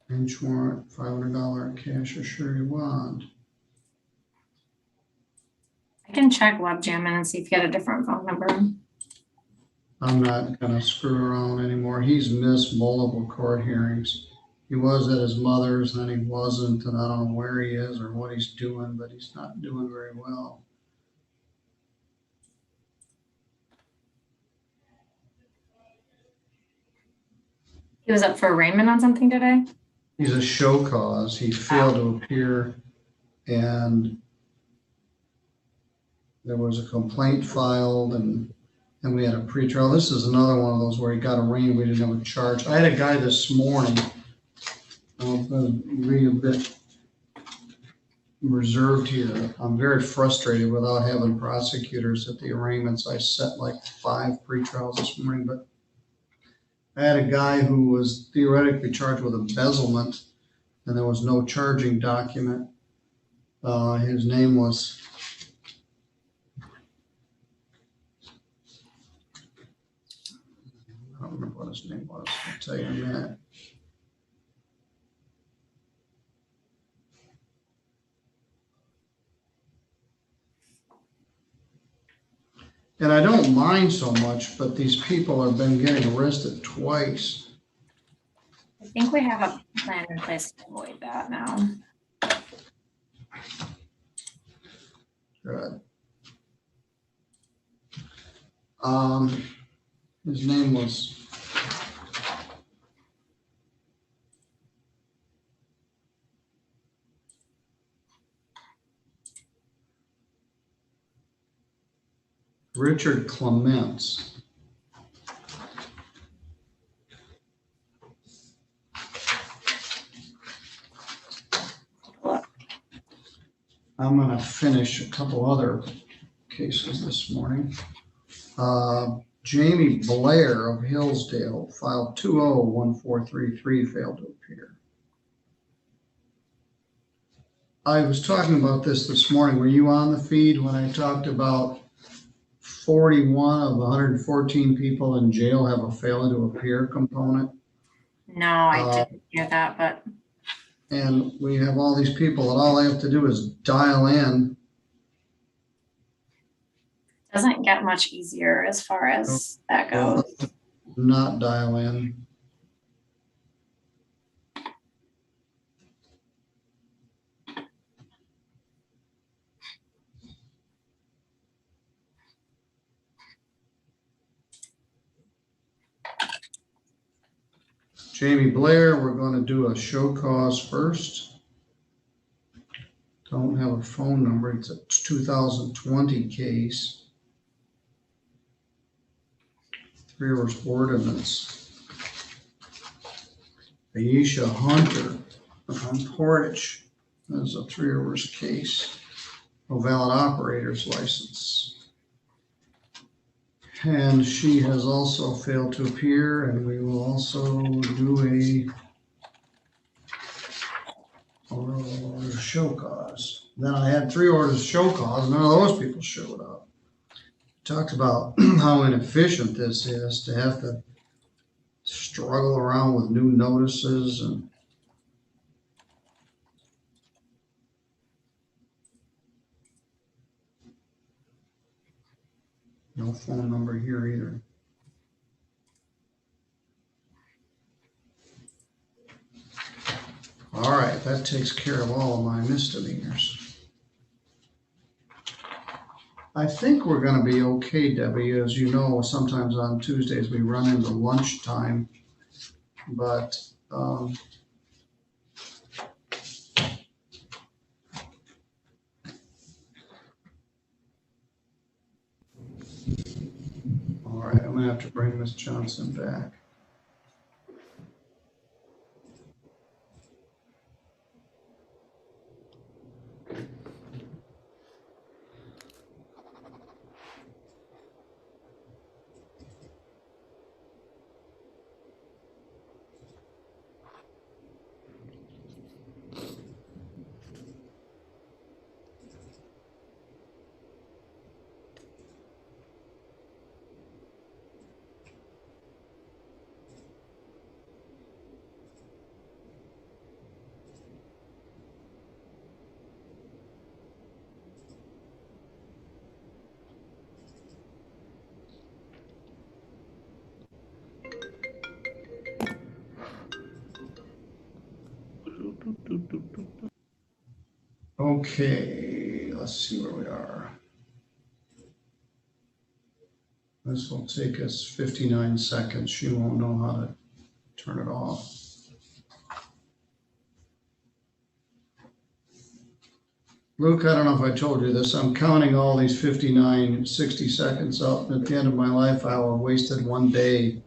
Bench warrant, $500 cash or surety bond. I can check WebJam and see if you get a different phone number. I'm not gonna screw around anymore. He's missed multiple court hearings. He was at his mother's, then he wasn't, and I don't know where he is or what he's doing, but he's not doing very well. He was up for arraignment on something today? He's a show cause. He failed to appear, and there was a complaint filed, and we had a pretrial. This is another one of those where he got arraigned. We didn't have a charge. I had a guy this morning. I'm going to read a bit reserved here. I'm very frustrated without having prosecutors at the arraignments. I set like 5 pretrials this morning, but I had a guy who was theoretically charged with embezzlement, and there was no charging document. His name was I don't remember what his name was. I'll tell you in a minute. And I don't mind so much, but these people have been getting arrested twice. I think we have a plan in place to avoid that now. Good. His name was Richard Clements. I'm going to finish a couple other cases this morning. Jamie Blair of Hillsdale filed 201433, failed to appear. I was talking about this morning. Were you on the feed when I talked about 41 of the 114 people in jail have a fail to appear component? No, I didn't hear that, but. And we have all these people that all they have to do is dial in. Doesn't get much easier as far as that Well, goes. not dial in. Jamie Blair, we're going to do a show cause first. Don't have a phone number. It's a 2020 case. 3 hours ordinance. Aisha Hunter on Portage. That's a 3 hours case. No valid operator's license. And she has also failed to appear, and we will also do a show cause. Then I had 3 orders of show cause, none of those people showed up. Talked about how inefficient this is to have to struggle around with new notices and no phone number here either. All right, that takes care of all of my misdemeanors. I think we're going to be okay, Debbie. As you know, sometimes on Tuesdays we run into lunchtime, but all right, I'm going to have to bring Ms. Johnson back. Okay, let's see where we are. This will take us 59 seconds. She won't know how to turn it off. Luke, I don't know if I told you this. I'm counting all these 59, 60 seconds up. At the end of my life, I will have wasted 1 day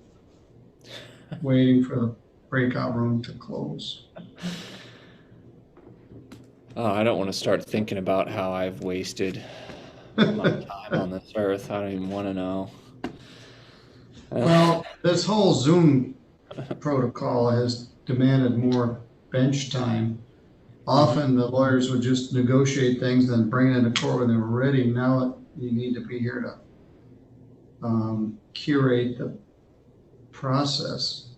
waiting for the breakout room to close. Oh, I don't want to start thinking about how I've wasted my time on this earth. I don't even want to know. Well, this whole Zoom protocol has demanded more bench time. Often the lawyers would just negotiate things, then bring it into court when they were ready. Now you need to be here to curate the process.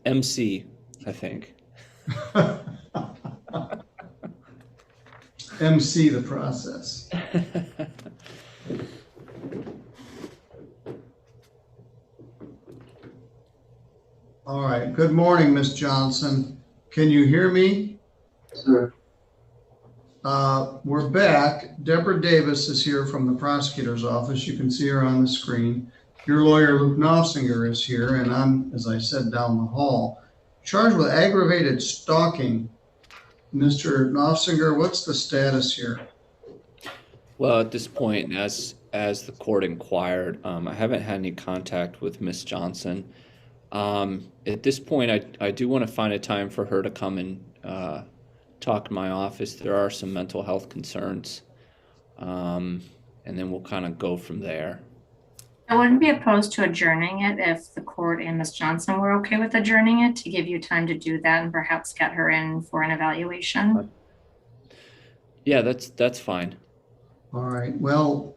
MC, I think. MC the process. All right. Good morning, Ms. Johnson. Can you hear me? Sir. We're back. Deborah Davis is here from the prosecutor's office. You can see her on the screen. Your lawyer, Luke Knopfsinger, is here, and I'm, as I said, down the hall, charged with aggravated stalking. Mr. Knopfsinger, what's the status here? Well, at this point, as the court inquired, I haven't had any contact with Miss Johnson. At this point, I do want to find a time for her to come and talk to my office. There are some mental health concerns, and then we'll kind of go from there. I wouldn't be opposed to adjourning it if the court and Ms. Johnson were okay with adjourning it to give you time to do that and perhaps get her in for an evaluation. Yeah, that's fine. All right. Well,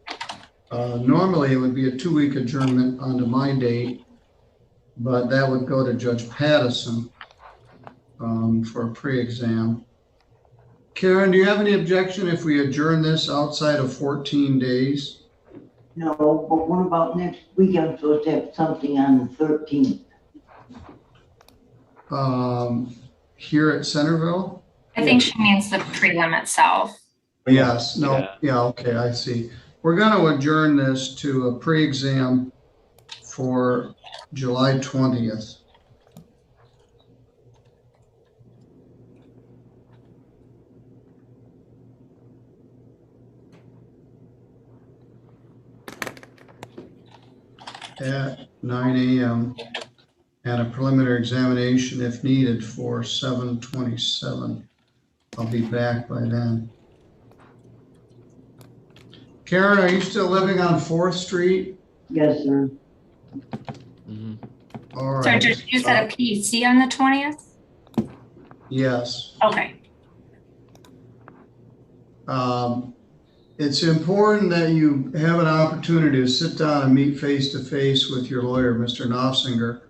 normally it would be a 2-week adjournment onto my date, but that would go to Judge Pattison for a pre-exam. Karen, do you have any objection if we adjourn this outside of 14 days? No, but what about next week? I'm supposed to have something on the 13th. Here at Centerville? I think she means the prelim itself. Yes, no, yeah, okay, I see. We're going to adjourn this to a pre-exam for July 20th. At 9 a.m. and a preliminary examination if needed for 7/27. I'll be back by then. Karen, are you still living on 4th Street? Yes, sir. All right. So did you set a PC on the 20th? Yes. Okay. It's important that you have an opportunity to sit down and meet face to face with your lawyer, Mr. Knopfsinger.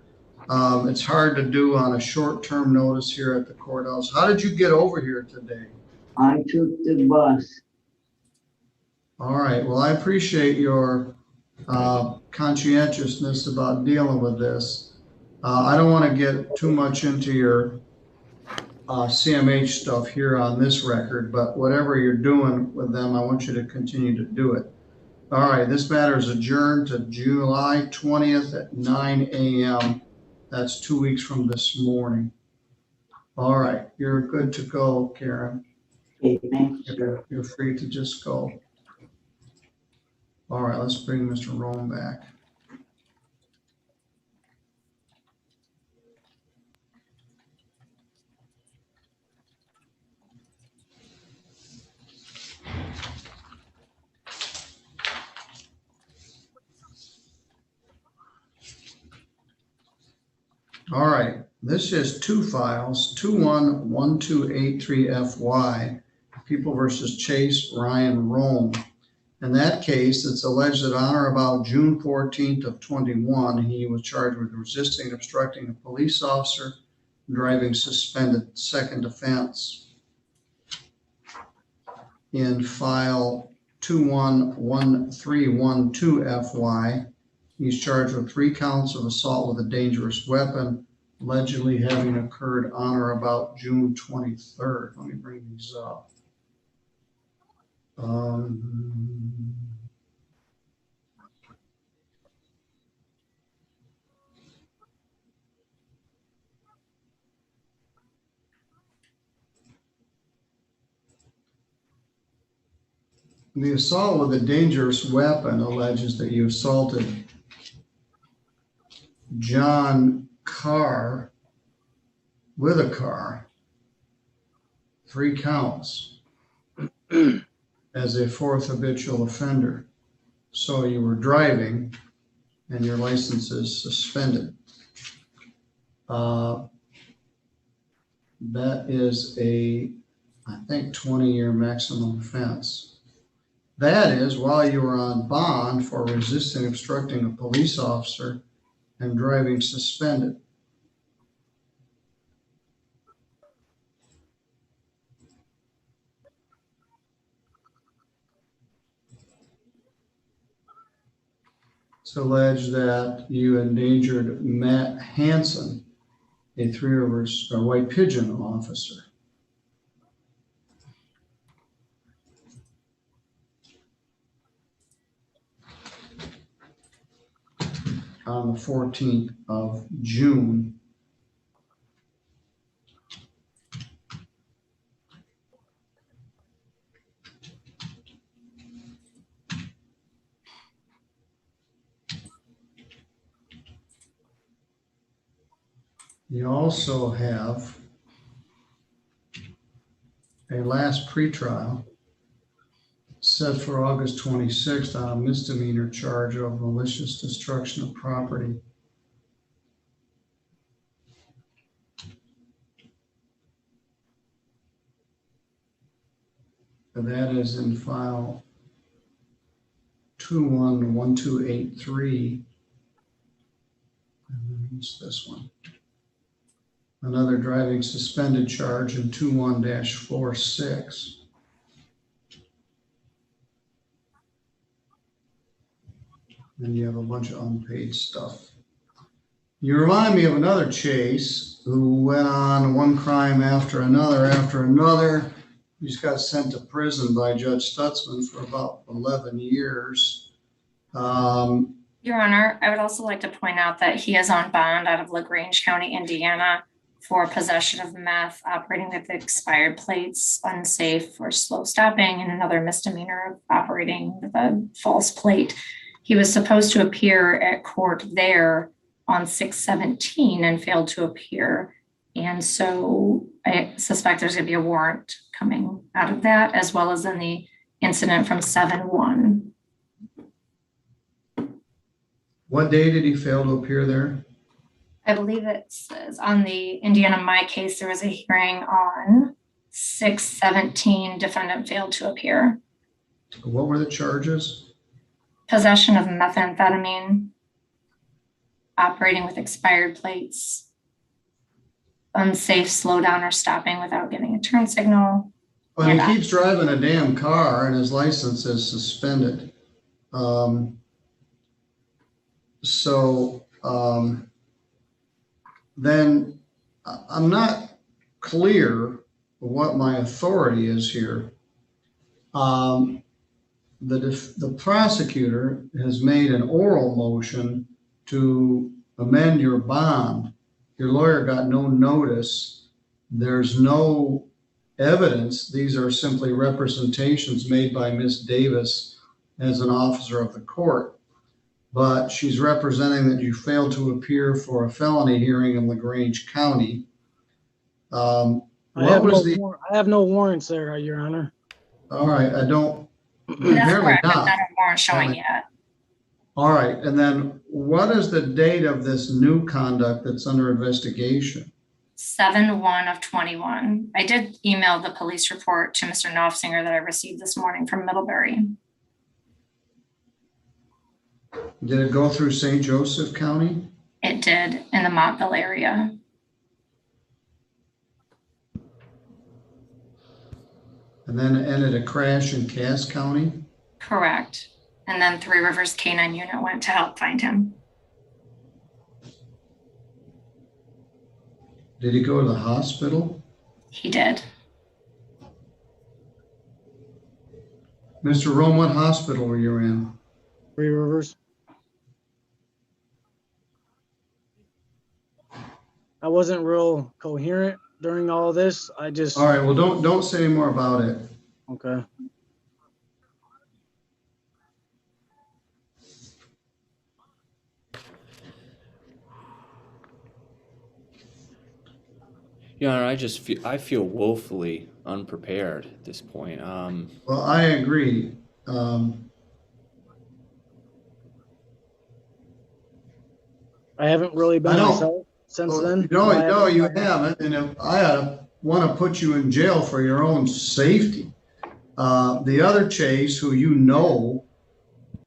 It's hard to do on a short-term notice here at the courthouse. How did you get over here today? I took the bus. All right. Well, I appreciate your conscientiousness about dealing with this. I don't want to get too much into your CMH stuff here on this record, but whatever you're doing with them, I want you to continue to do it. All right. This matter is adjourned to July 20th at 9 a.m. That's 2 weeks from this morning. All right. You're good to go, Karen. Okay, thanks, sir. You're free to just go. All right, let's bring Mr. Rome back. All right, this is two files, 211283FY, People versus Chase Ryan Rome. In that case, it's alleged that on or about June 14th of 21, he was charged with resisting and obstructing a police officer, driving suspended. Second offense. In file 211312FY, he's charged with 3 counts of assault with a dangerous weapon, allegedly having occurred on or about June 23rd. Let me bring these up. The assault with a dangerous weapon alleges that you assaulted John Carr with a car, 3 counts, as a 4th habitual offender. So you were driving and your license is suspended. That is a, I think, 20-year maximum offense. That is while you were on bond for resisting, obstructing a police officer and driving suspended. It's alleged that you endangered Matt Hansen, a 3 Rivers or White Pigeon officer. On the 14th of June. You also have a last pretrial set for August 26th on a misdemeanor charge of malicious destruction of property. And that is in file 211283. And then it's this one. another driving suspended charge in 21-46. Then you have a bunch of unpaid stuff. You remind me of another Chase who went on one crime after another. He just got sent to prison by Judge Stutzman for about 11 years. Your Honor, I would also like to point out that he is on bond out of LaGrange County, Indiana, for possession of meth, operating with expired plates, unsafe or slow stopping, and another misdemeanor of operating with a false plate. He was supposed to appear at court there on 6/17 and failed to appear. And so I suspect there's going to be a warrant coming out of that, as well as in the incident from 7/1. What day did he fail to appear there? I believe it says on the Indiana My case, there was a hearing on 6/17, defendant failed to appear. What were the charges? Possession of methamphetamine, operating with expired plates, unsafe slowdown or stopping without giving a turn signal. Well, he keeps driving a damn car and his license is suspended. Then I'm not clear what my authority is here. The prosecutor has made an oral motion to amend your bond. Your lawyer got no notice. There's no evidence. These are simply representations made by Ms. Davis as an officer of the court. But she's representing that you failed to appear for a felony hearing in LaGrange County. I have no warrants there, Your Honor. All right, I don't. That's correct. Not a warrant showing yet. All right, and then what is the date of this new conduct that's under investigation? 7/1/21. I did email the police report to Mr. Knopfsinger that I received this morning from Middlebury. Did it go through St. Joseph County? It did, in the Montville area. And then it ended a crash in Cass County? Correct. And then Three Rivers K-9 unit went to help find him. Did he go to the hospital? He did. Mr. Rome, what hospital were you in? Three Rivers. I wasn't real coherent during all this. I just. All right. Well, don't say any more about it. Okay. Your Honor, I feel woefully unprepared at this point. Well, I agree. I haven't really been myself since then. No, you haven't. And if I want to put you in jail for your own safety. The other Chase, who you know,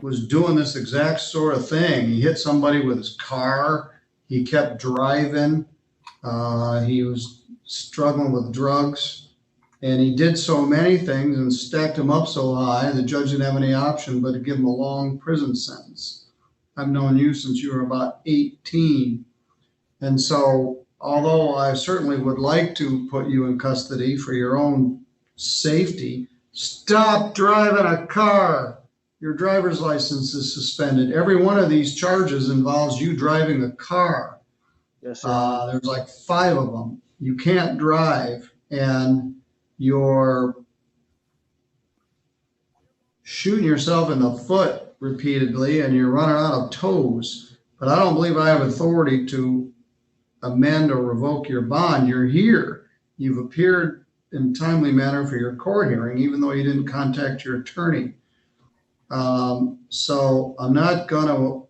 was doing this exact sort of thing. He hit somebody with his car. He kept driving. He was struggling with drugs. And he did so many things and stacked them up so high, the judge didn't have any option but to give him a long prison sentence. I've known you since you were about 18. And so, although I certainly would like to put you in custody for your own safety, stop driving a car. Your driver's license is suspended. Every one of these charges involves you driving a car. Yes, sir. There's like 5 of them. You can't drive, and you're shooting yourself in the foot repeatedly, and you're running out of toes. But I don't believe I have authority to amend or revoke your bond. You're here. You've appeared in a timely manner for your court hearing, even though you didn't contact your attorney. So I'm not going to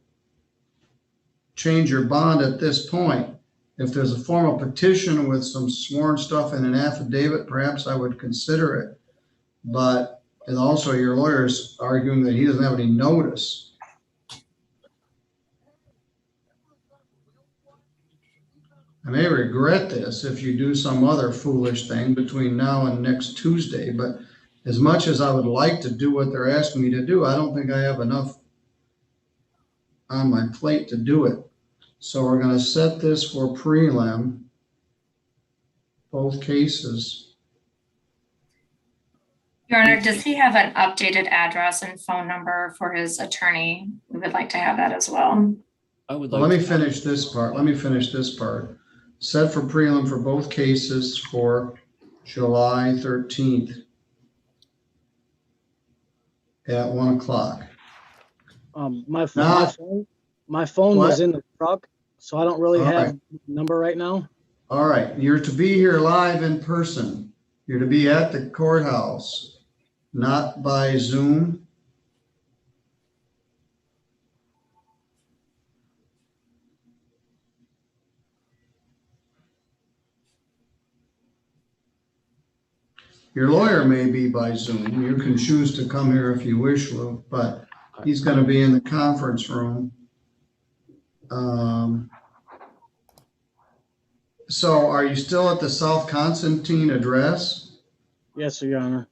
change your bond at this point. If there's a formal petition with some sworn stuff in an affidavit, perhaps I would consider it. But, and also your lawyer's arguing that he doesn't have any notice. I may regret this if you do some other foolish thing between now and next Tuesday, but as much as I would like to do what they're asking me to do, I don't think I have enough on my plate to do it. So we're going to set this for prelim, both cases. Your Honor, does he have an updated address and phone number for his attorney? We would like to have that as well. I would Well, like let me finish this part. Set for prelim for both cases for July 13th at 1 o'clock. My phone was in the truck, so I don't really have a number right now. All right, you're to be here live in person. You're to be at the courthouse, not by Zoom. Your lawyer may be by Zoom. You can choose to come here if you wish, Lou, but he's going to be in the conference room. So are you still at the South Constantine address? Yes, sir, Your Honor.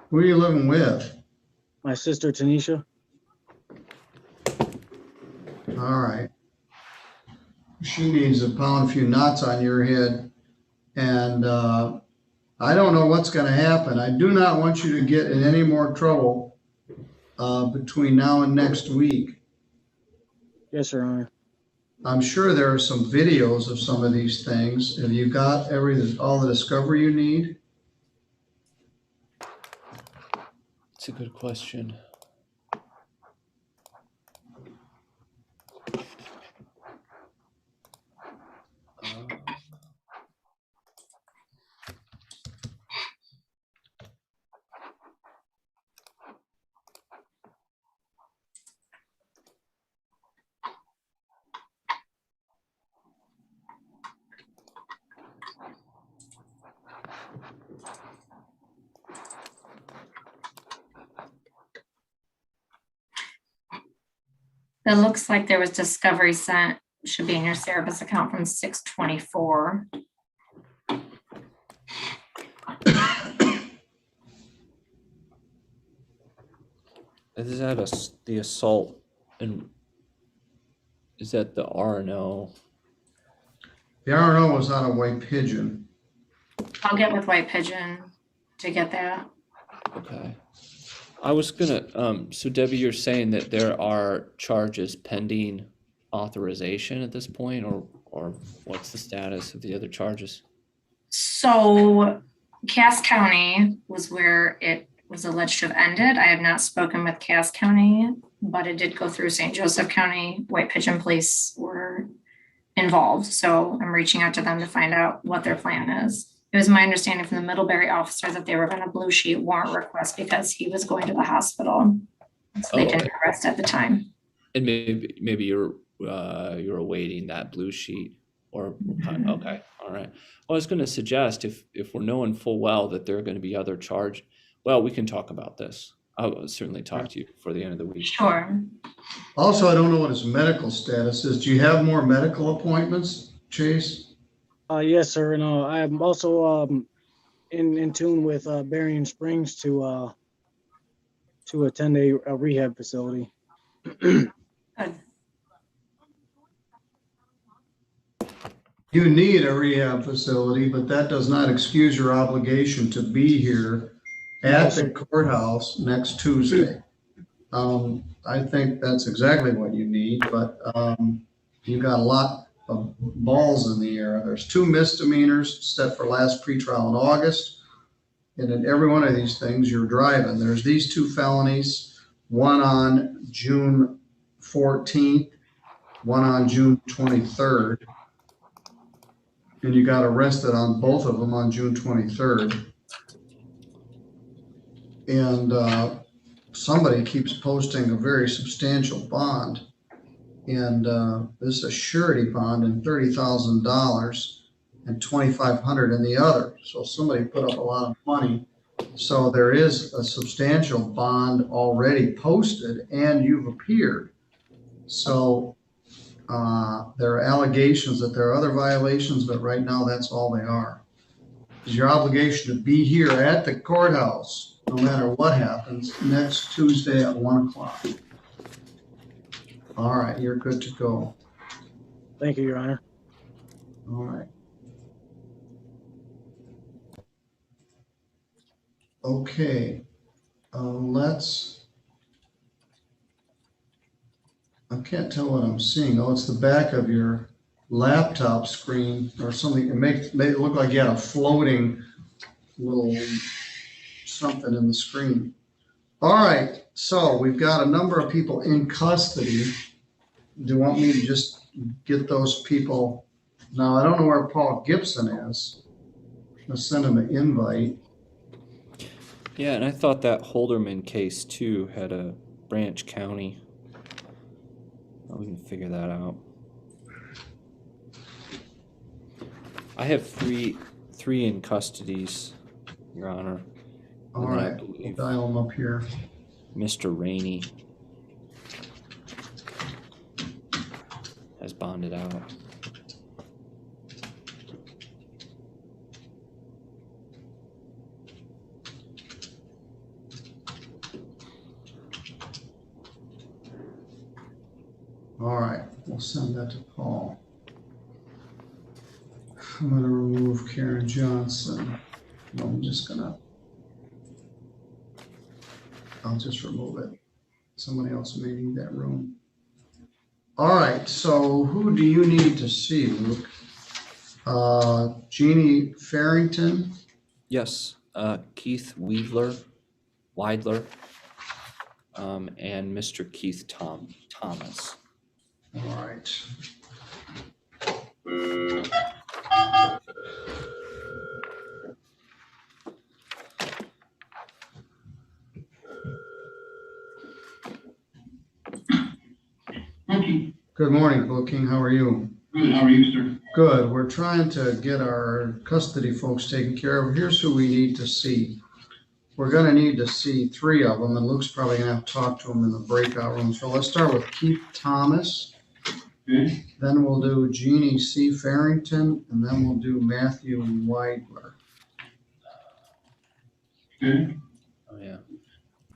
Who are you living with? My sister, Tanisha. All right. She needs to pound a few knots on your head. And I don't know what's going to happen. I do not want you to get in any more trouble between now and next week. Yes, Your Honor. I'm sure there are some videos of some of these things. Have you got all the discovery you need? It's a good question. It looks like there was discovery sent, should be in your service account from 6/24. Is that the assault, and is that the RNO? The RNO was on a White Pigeon. I'll get with White Pigeon to get that. Okay. I was gonna, so Debbie, you're saying that there are charges pending authorization at this point, or what's the status of the other charges? So Cass County was where it was alleged to have ended. I have not spoken with Cass County, but it did go through St. Joseph County. White Pigeon Police were involved. So I'm reaching out to them to find out what their plan is. It was my understanding from the Middlebury officer that they were going to blue sheet warrant request because he was going to the hospital. So they didn't arrest at the time. And maybe you're awaiting that blue sheet, or okay, all right. Well, I was going to suggest if we're knowing full well that there are going to be other charge, well, we can talk about this. I'll certainly talk to you before the end of the week. Sure. Also, I don't know what his medical status is. Do you have more medical appointments, Chase? Yes, sir. And I'm also in tune with Berrien Springs to attend a rehab facility. You need a rehab facility, but that does not excuse your obligation to be here at the courthouse next Tuesday. I think that's exactly what you need, but you got a lot of balls in the air. There's 2 misdemeanors set for last pretrial in August. And in every one of these things, you're driving. There's these 2 felonies, one on June 14th, one on June 23rd. And you got arrested on both of them on June 23rd. And somebody keeps posting a very substantial bond. And this is a surety bond in $30,000 and $2,500 in the other. So somebody put up a lot of money. So there is a substantial bond already posted, and you've appeared. So there are allegations that there are other violations, but right now that's all they are. It's your obligation to be here at the courthouse, no matter what happens, next Tuesday at 1 o'clock. All right, you're good to go. Thank you, Your Honor. All right. Okay, I can't tell what I'm seeing. Oh, it's the back of your laptop screen or something. It made it look like you had a floating little something in the screen. All right, so we've got a number of people in custody. Do you want me to just get those people? Now, I don't know where Paul Gibson is. I'm gonna send him an invite. Yeah, and I thought that Holderman case too had a Branch County. We can figure that out. I have three in custodies, Your Honor. All right, we'll dial him up here. Mr. Rainey has bonded out. All right, we'll send that to Paul. I'm gonna remove Karen Johnson. No, I'll just remove it. Somebody else may need that room. All right, so who do you need to see, Luke? Jeannie Farrington? Yes, Keith Weidler, and Mr. Keith Thomas. All right. Good morning, Booking. How are you? Good. How are you, sir? Good. We're trying to get our custody folks taken care of. Here's who we need to see. We're going to need to see 3 of them, and Luke's probably going to have to talk to them in the breakout room. So let's start with Keith Thomas. Okay. Then we'll do Jeannie C. Farrington, and then we'll do Matthew Weidler. Okay. Oh, yeah.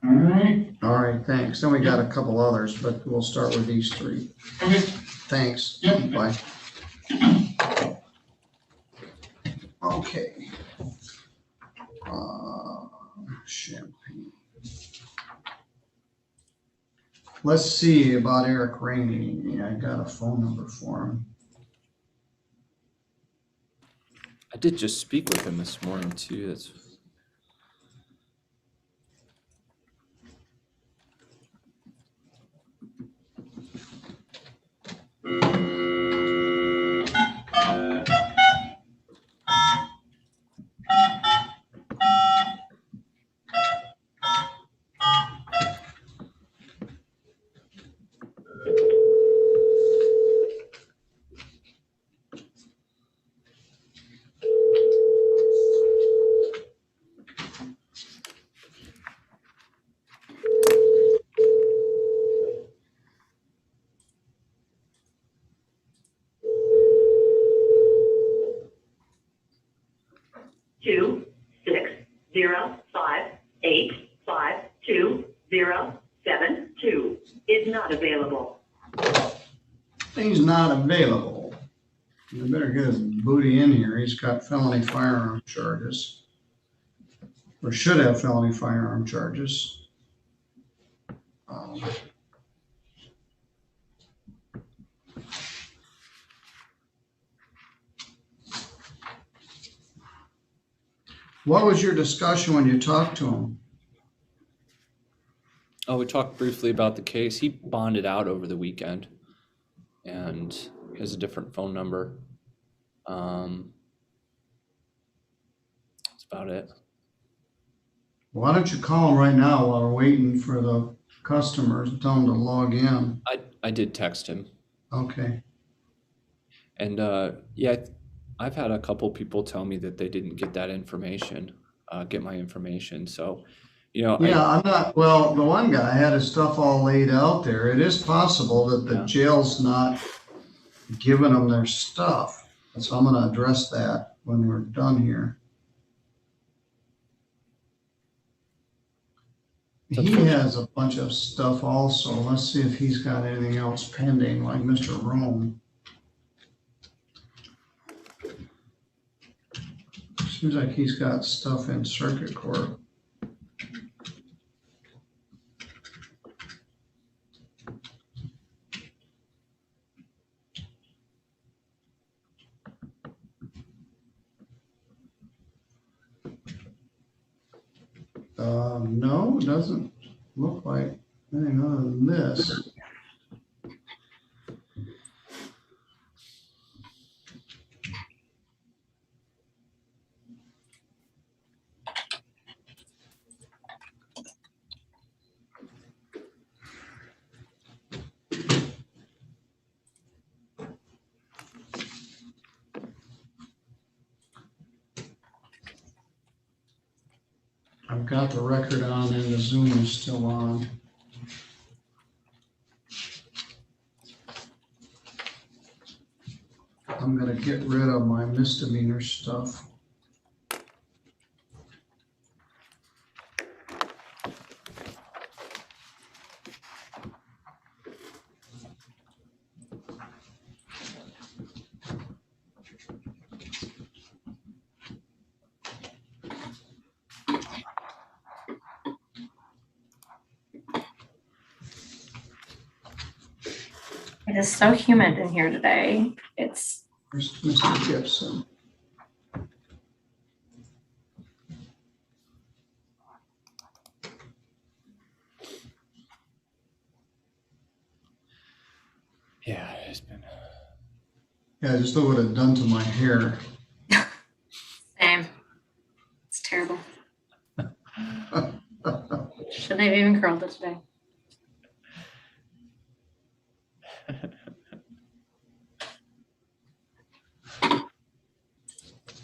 All right. All right, thanks. Then we got a couple others, but we'll start with these 3. Okay. Thanks. Yep. Bye. Okay. Champagne. Let's see about Eric Rainey. I got a phone number for him. I did just speak with him this morning too. That's is not available. He's not available. You better get his booty in here. He's got felony firearm charges. Or should have felony firearm charges. What was your discussion when you talked to him? Oh, we talked briefly about the case. He bonded out over the weekend and he has a different phone number. That's about it. Why don't you call him right now while we're waiting for the customers and tell them to log in? I did text him. Okay. And yeah, I've had a couple people tell me that they didn't get that information, get my information. So, you know. Yeah, I'm not, well, the one guy had his stuff all laid out there. It is possible that the jail's not giving them their stuff. So I'm going to address that when we're done here. He has a bunch of stuff also. Let's see if he's got anything else pending, like Mr. Rome. Seems like he's got stuff in circuit court. No, it doesn't look like anything other than this. I've got the record on and the Zoom is still on. I'm going to get rid of my misdemeanor stuff. It is so humid in here today. It's. Where's Mr. Gibson? Yeah, it's been. Yeah, just look what it done to my hair. Same. It's terrible. Shouldn't have even curled it today.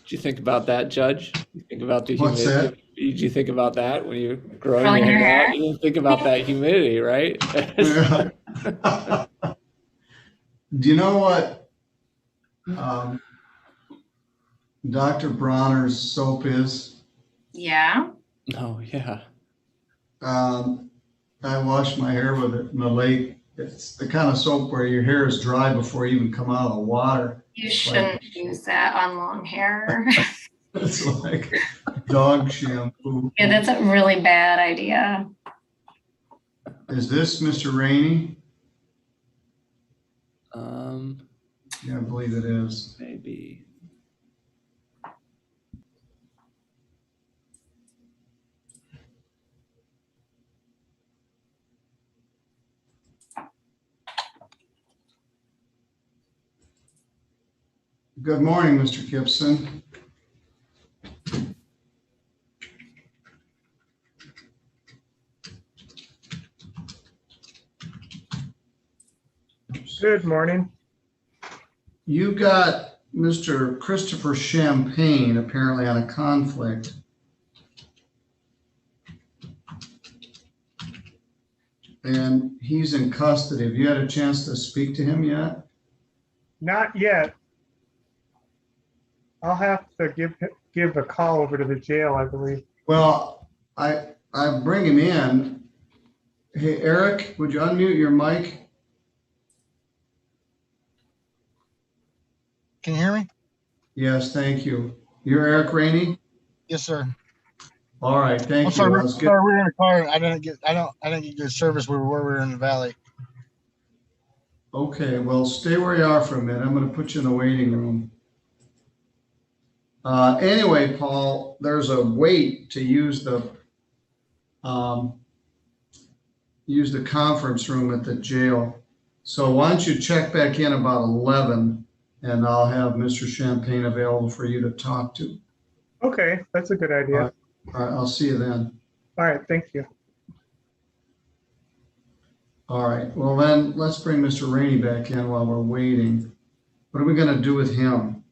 Did you think about that, Judge? You think about the What's humidity? Did you think about that when you're growing your hair out? You didn't think about that humidity, right? Do you know what Dr. Bronner's soap is? Yeah. Oh, yeah. I washed my hair with it in the lake. It's the kind of soap where your hair is dry before you even come out of the water. You shouldn't use that on long hair. It's like dog shampoo. Yeah, that's a really bad idea. Is this Mr. Rainey? Yeah, I believe it is. Maybe. Good morning, Mr. Gibson. Good morning. You got Mr. Christopher Champagne apparently on a conflict. And he's in custody. Have you had a chance to speak to him yet? Not yet. I'll have to give a call over to the jail, I believe. Well, I bring him in. Hey, Eric, would you unmute your mic? Can you hear me? Yes, thank you. You're Eric Rainey? Yes, sir. All right, thank you. Sorry, we're in a car. I didn't get good service where we were in the valley. Okay, well, stay where you are for a minute. I'm going to put you in the waiting room. Anyway, Paul, there's a wait to use the conference room at the jail. So why don't you check back in about 11 and I'll have Mr. Champagne available for you to talk to. Okay, that's a good idea. All right, I'll see you then. All right, thank you. All right, well then let's bring Mr. Rainey back in while we're waiting. What are we going to do with him?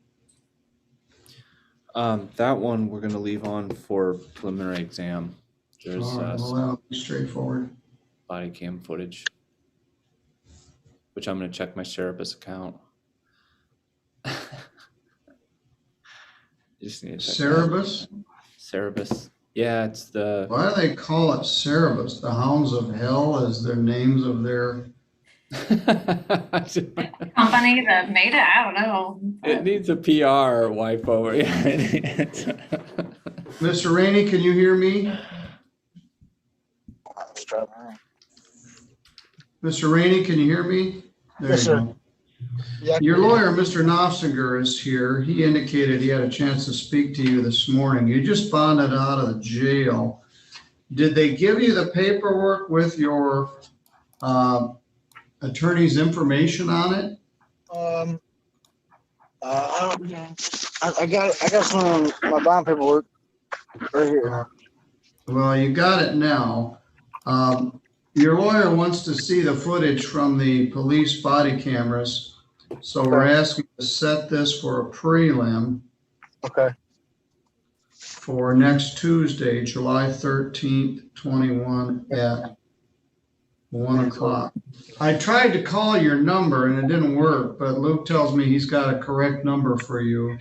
That one we're going to leave on for preliminary exam. There's All right, well, that'll be straightforward. Body cam footage, which I'm going to check my Cerebus account. Just need to check that. Cerebus? Cerebus. Yeah, it's the. Why do they call it Cerebus? The Hounds of Hell is their names of their. Company that made it, I don't know. It needs a PR wipe over. Yeah. Mr. Rainey, can you hear me? Mr. Rainey, can you hear me? There Yes, you sir. go. Yeah. Your lawyer, Mr. Knopfinger, is here. He indicated he had a chance to speak to you this morning. You just bonded out of the jail. Did they give you the paperwork with your attorney's information on it? I got some of my bond paperwork right here. Well, you got it now. Your lawyer wants to see the footage from the police body cameras. So we're asking to set this for a prelim. Okay. For next Tuesday, July 13th, 21 at 1 o'clock. I tried to call your number and it didn't work, but Luke tells me he's got a correct number for you.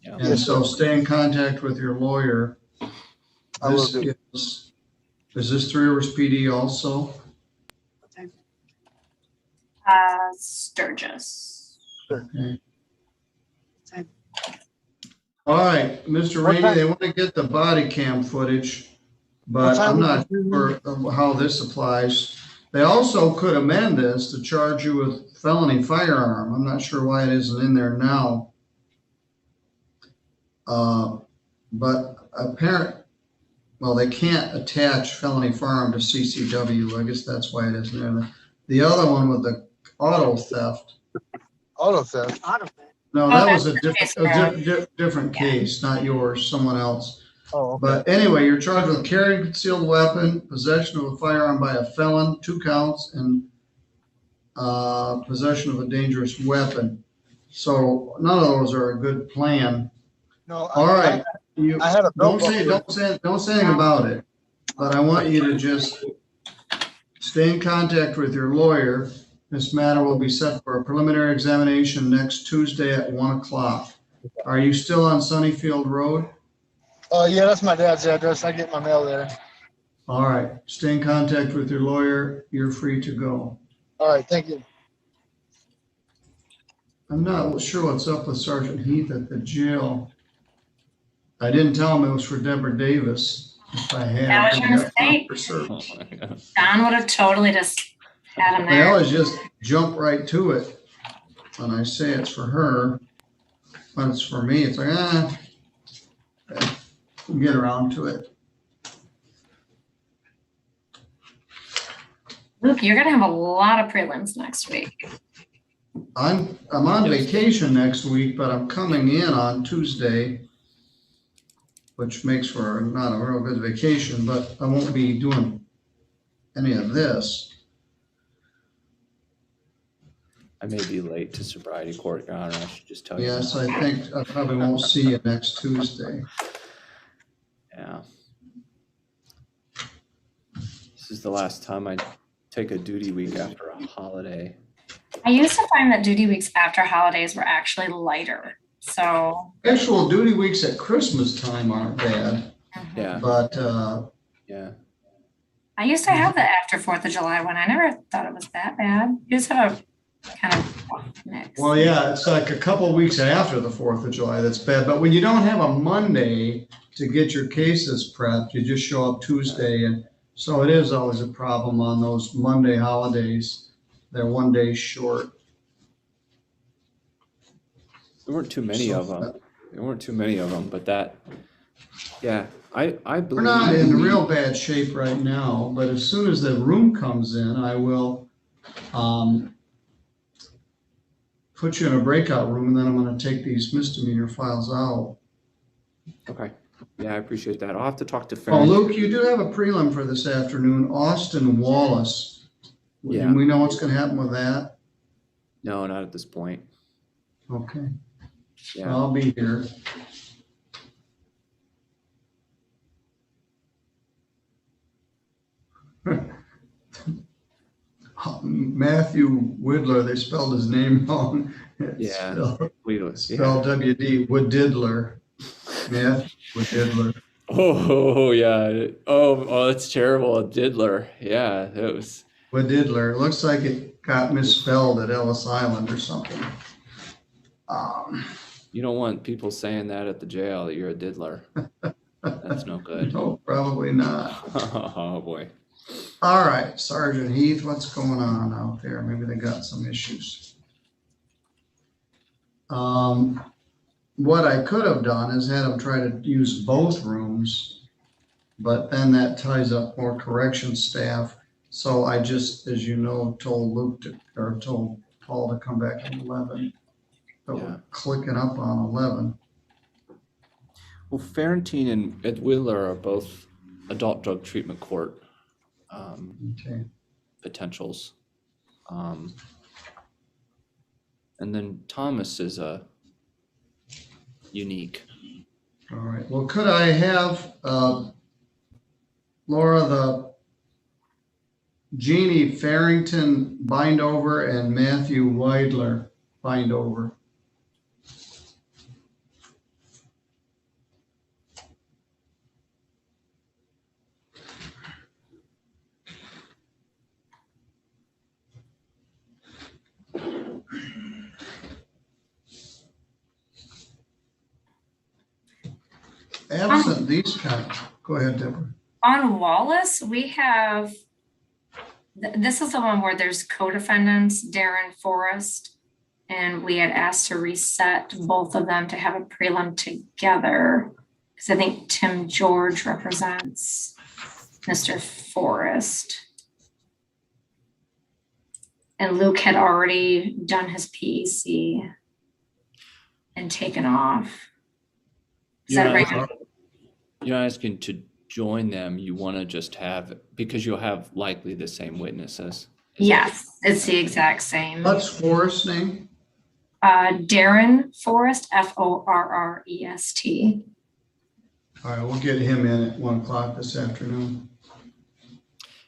Yeah. And so stay in contact with your lawyer. I will do. Is this Three Rivers PD also? Sturgis. Okay. All right, Mr. Rainey, they want to get the body cam footage, but I'm not sure of how this applies. They also could amend this to charge you with felony firearm. I'm not sure why it isn't in there now. But well, they can't attach felony firearm to CCW. I guess that's why it isn't there. The other one with the auto theft. Auto theft. No, that was a different case, not yours, someone else. Oh, okay. But anyway, you're charged with carrying a concealed weapon, possession of a firearm by a felon, 2 counts, and possession of a dangerous weapon. So none of those are a good plan. No. All right. I had a Don't say anything about it. But I want you to just stay in contact with your lawyer. This matter will be set for a preliminary examination next Tuesday at 1 o'clock. Are you still on Sunnyfield Road? Yeah, that's my dad's address. I get my mail there. All right. Stay in contact with your lawyer. You're free to go. All right, thank you. I'm not sure what's up with Sergeant Heath at the jail. I didn't tell him it was for Deborah Davis. If I had, That was your mistake. Don would have totally just had him They there. always just jump right to it. When I say it's for her, when it's for me, it's like, we'll get around to it. Luke, you're gonna have a lot of prelims next week. I'm on vacation next week, but I'm coming in on Tuesday, which makes for not a real good vacation, but I won't be doing any of this. I may be late to sobriety court, Your Honor. I should just tell you. Yes, that. I think I probably won't see you next Tuesday. Yeah. This is the last time I take a duty week after a holiday. I used to find that duty weeks after holidays were actually lighter. So Actual duty weeks at Christmas time aren't bad. Yeah. But yeah. I used to have that after 4th of July one. I never thought it was that bad. You just have a kind of mix. well, yeah, it's like a couple of weeks after the 4th of July that's bad. But when you don't have a Monday to get your cases prepped, you just show up Tuesday. And so it is always a problem on those Monday holidays. They're one day short. There weren't too many of them. But that, yeah, I believe. We're not in real bad shape right now, but as soon as the room comes in, I will put you in a breakout room, and then I'm going to take these misdemeanor files out. Okay. Yeah, I appreciate that. I'll have to talk to Oh, Farron. Luke, you do have a prelim for this afternoon, Austin Wallace. Yeah. Do we know what's going to happen with that? No, not at this point. Okay. Yeah. I'll be here. Matthew Widler, they spelled his name wrong. It's Yeah. spelled W-D, Woodidler. Matthew Woodidler. Oh yeah. Oh, that's terrible. A diddler. Yeah, that was. Woodidler. It looks like it got misspelled at Ellis Island or something. You don't want people saying that at the jail that you're a diddler. That's no good. No, probably not. Oh boy. All right, Sergeant Heath, what's going on out there? Maybe they got some issues. What I could have done is had them try to use both rooms, but then that ties up more correction staff. So I just, as you know, told told Paul to come back at 11. But we're clicking up on 11. Well, Farentine and Ed Wheeler are both adult drug treatment court potentials. And then Thomas is a unique. All right. Well, could I have Laura, the Jeannie Farrington bind over and Matthew Weidler bind over? Absent these kind of, go ahead, Deborah. On Wallace, we have, this is the one where there's co-defendants, Darren Forrest, and we had asked to reset both of them to have a prelim together, because I think Tim George represents Mr. Forrest. And Luke had already done his PEC and taken off. Is that right? You're not asking to join them. You want to just have, because you'll have likely the same witnesses. Yes, it's the exact same. What's Forrest's name? Darren Forrest, Forrest. All right, we'll get him in at 1 o'clock this afternoon.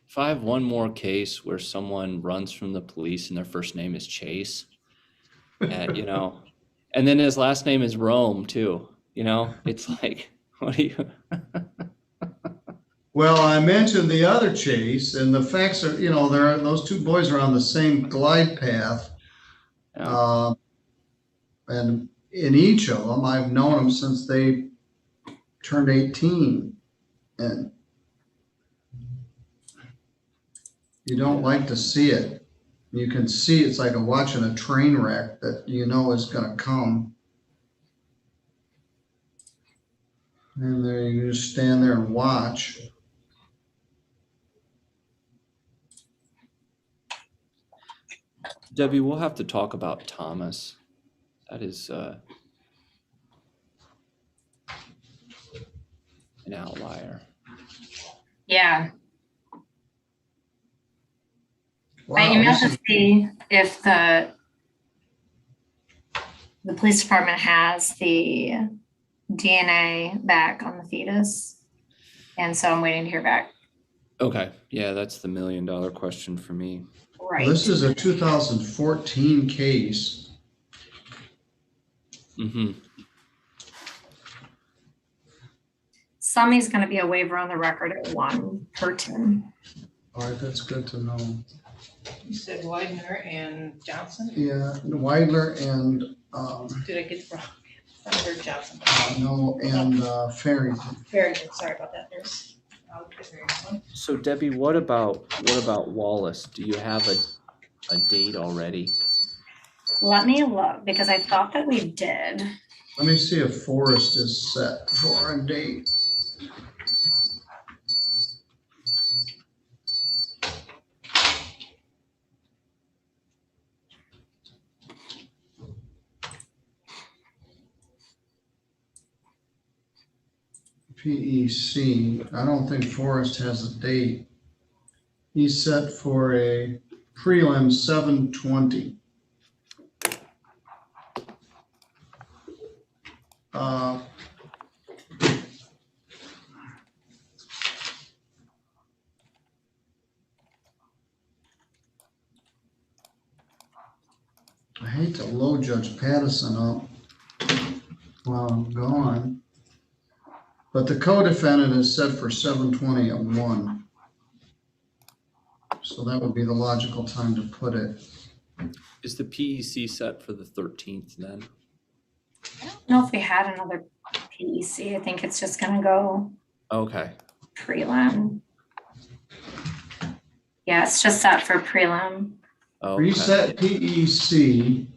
If I have one more case where someone runs from the police and their first name is Chase, you know, and then his last name is Rome too, you know, it's like, what do you? Well, I mentioned the other Chase, and the facts are, you know, those two boys are on the same glide path. Yeah. And in each of them, I've known them since they turned 18. And you don't like to see it. You can see it's like watching a train wreck that you know is going to come. And there you just stand there and watch. Debbie, we'll have to talk about Thomas. That is an outlier. Yeah. Wow, I emailed to see if the police department has the DNA back on the fetus. And so I'm waiting to hear back. Okay. Yeah, that's the $1 million question for me. Right. Well, this is a 2014 case. Mm-hmm. Summy's going to be a waiver on the record at 1 per 10. All right, that's good to know. You said Widener and Johnson? Yeah, Weidler and Did I get it wrong? I heard Johnson. no, and Farrington. Very good. Sorry about that. There's. I'll get there in one. So Debbie, what about Wallace? Do you have a date already? Let me look because I thought that we did. Let me see if Forrest is set for a date. PEC. I don't think Forrest has a date. He's set for a prelim 7/20. to load Judge Pattison up while I'm gone. But the co-defendant is set for 7:20 at 1. So that would be the logical time to put it. Is the PEC set for the 13th then? I don't know if we had another PEC. I think it's just gonna go Okay. prelim. Yeah, it's just set for prelim. Okay. Reset PEC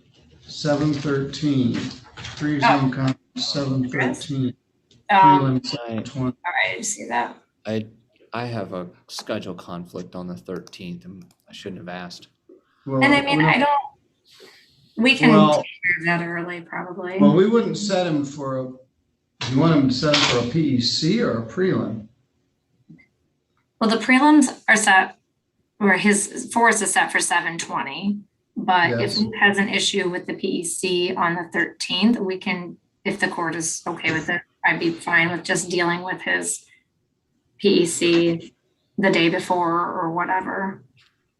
7:13. Pre-Zoom conference 7:13. Prelim 7:20. All right, I see that. I have a schedule conflict on the 13th, and I shouldn't have asked. Well, And I mean, I don't, we can Well- take care of that early, probably. Well, we wouldn't set him for a, you want him to set him for a PEC or a prelim? Well, the prelims are set, or his force is set for 7:20. But if Yes. he has an issue with the PEC on the 13th, we can, if the court is okay with it, I'd be fine with just dealing with his PEC the day before or whatever.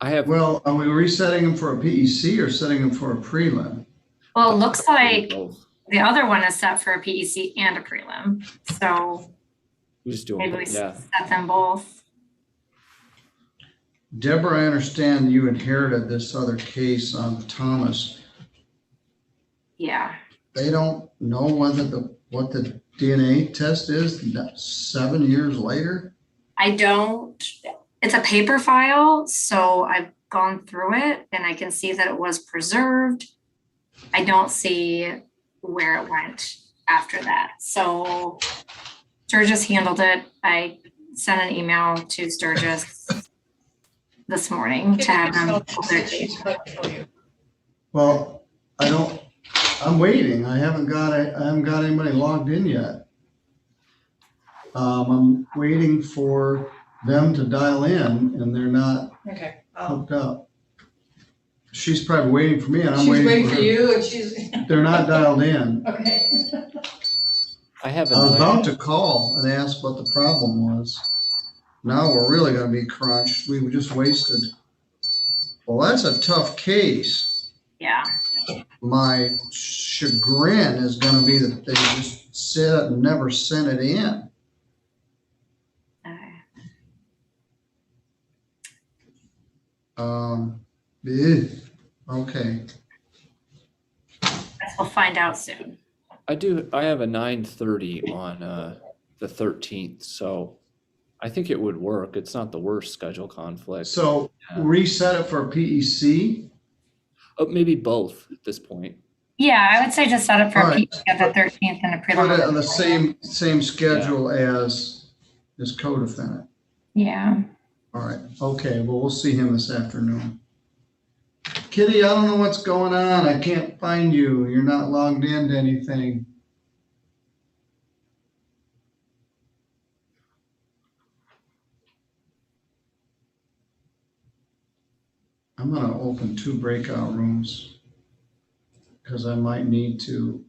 Well, are we resetting him for a PEC or setting him for a prelim? Well, it looks like the other one is set for a PEC and a prelim. So We just do maybe we it. Yeah. set them both. Deborah, I understand you inherited this other case on Thomas. Yeah. They don't know what the DNA test is 7 years later? I don't, it's a paper file, so I've gone through it and I can see that it was preserved. I don't see where it went after that. So Sturgis handled it. I sent an email to Sturgis this morning to have them pull their case. Well, I'm waiting. I haven't got anybody logged in yet. I'm waiting for them to dial in and they're not Okay. hooked up. She's probably waiting for me and I'm She's waiting for her. you and she's. They're not dialed in. Okay. I was about to call and ask what the problem was. Now we're really gonna be crunched. We just wasted. Well, that's a tough case. Yeah. My chagrin is gonna be that they just said and never sent it in. Okay. Guess we'll find out soon. I have a 9:30 on the 13th, so I think it would work. It's not the worst schedule conflict. So reset it for a PEC? Oh, maybe both at this point. Yeah, I would say just set up for All a right. PEC at the 13th and a prelim. Put it on the same schedule as his co-defendant. Yeah. All right, okay, well, we'll see him this afternoon. Kitty, I don't know what's going on. I can't find you. You're not logged into anything. I'm gonna open 2 breakout rooms because I might need to.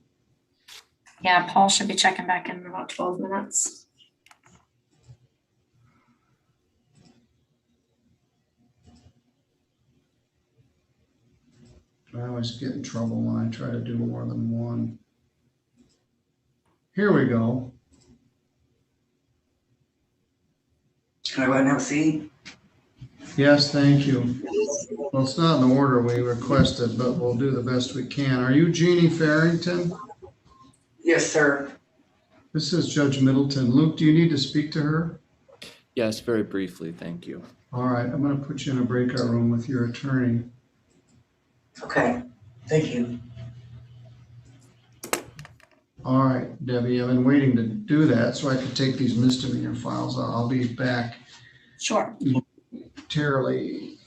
Yeah, Paul should be checking back in about 12 minutes. I always get in trouble when I try to do more than one. Here we go. Can I go ahead and have a seat? Yes, thank you. Well, it's not in the order we requested, but we'll do the best we can. Are you Jeannie Farrington? Yes, sir. This is Judge Middleton. Luke, do you need to speak to her? Yes, very briefly, thank you. All right, I'm going to put you in a breakout room with your attorney. Okay, thank you. All right, Debbie, I've been waiting to do that so I could take these misdemeanor files. I'll be back Sure. momentarily.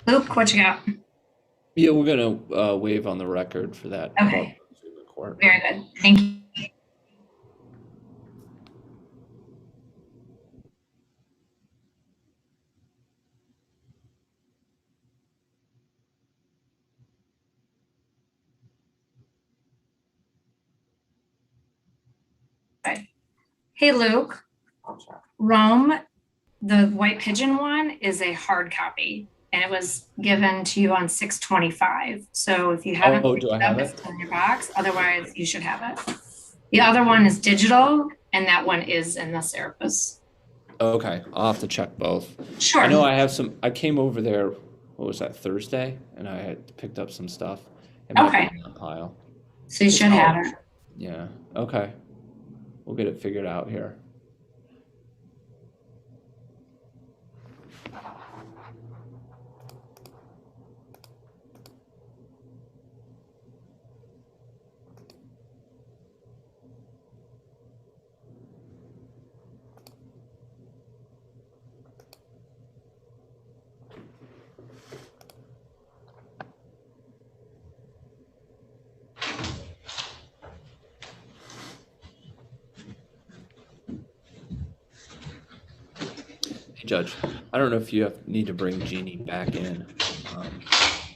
Luke, what you got? Yeah, we're gonna waive on the record for that. Okay. Court. Very good. Thank you. Okay. Hey, Luke. Rome, the White Pigeon one is a hard copy, and it was given to you on 6/25. So if you haven't, do I have it? It's in your box. Otherwise, you should have it. The other one is digital, and that one is in the Serapis. Okay, I'll have to check both. Sure. I know I have some. I came over there. What was that, Thursday? And I had picked up some stuff. It might Okay. be in that pile. So you should have it. Yeah. Okay. We'll get it figured out here. Judge, I don't know if you need to bring Jeannie back in.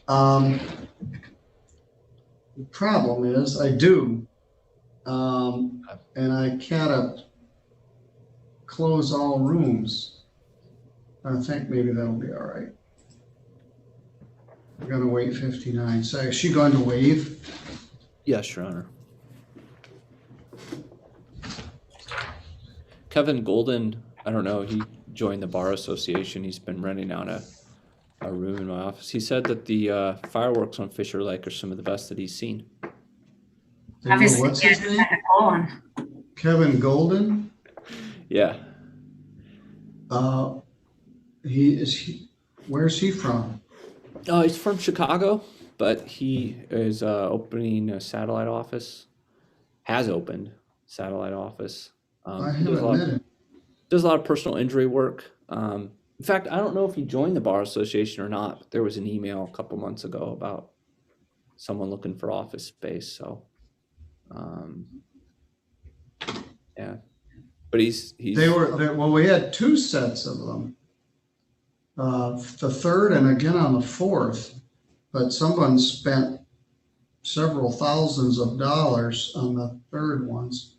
The problem is I do, and I can't close all rooms. I think maybe that'll be all right. We're gonna wait 59 seconds. Is she going to waive? Yes, Your Honor. Kevin Golden, I don't know, he joined the Bar Association. He's been renting out a room in my office. He said that the fireworks on Fisher Lake are some of the best that he's seen. Obviously, what's his name? Kevin Golden? Yeah. Where's he from? He's from Chicago, but he is opening a satellite office. Has opened satellite office. I haven't met him. Does a lot of personal injury work. In fact, I don't know if he joined the Bar Association or not. But there was an email a couple months ago about someone looking for office space. So, yeah. But he's. Well, we had two sets of them. The third and again on the fourth, but someone spent several thousands of dollars on the third ones.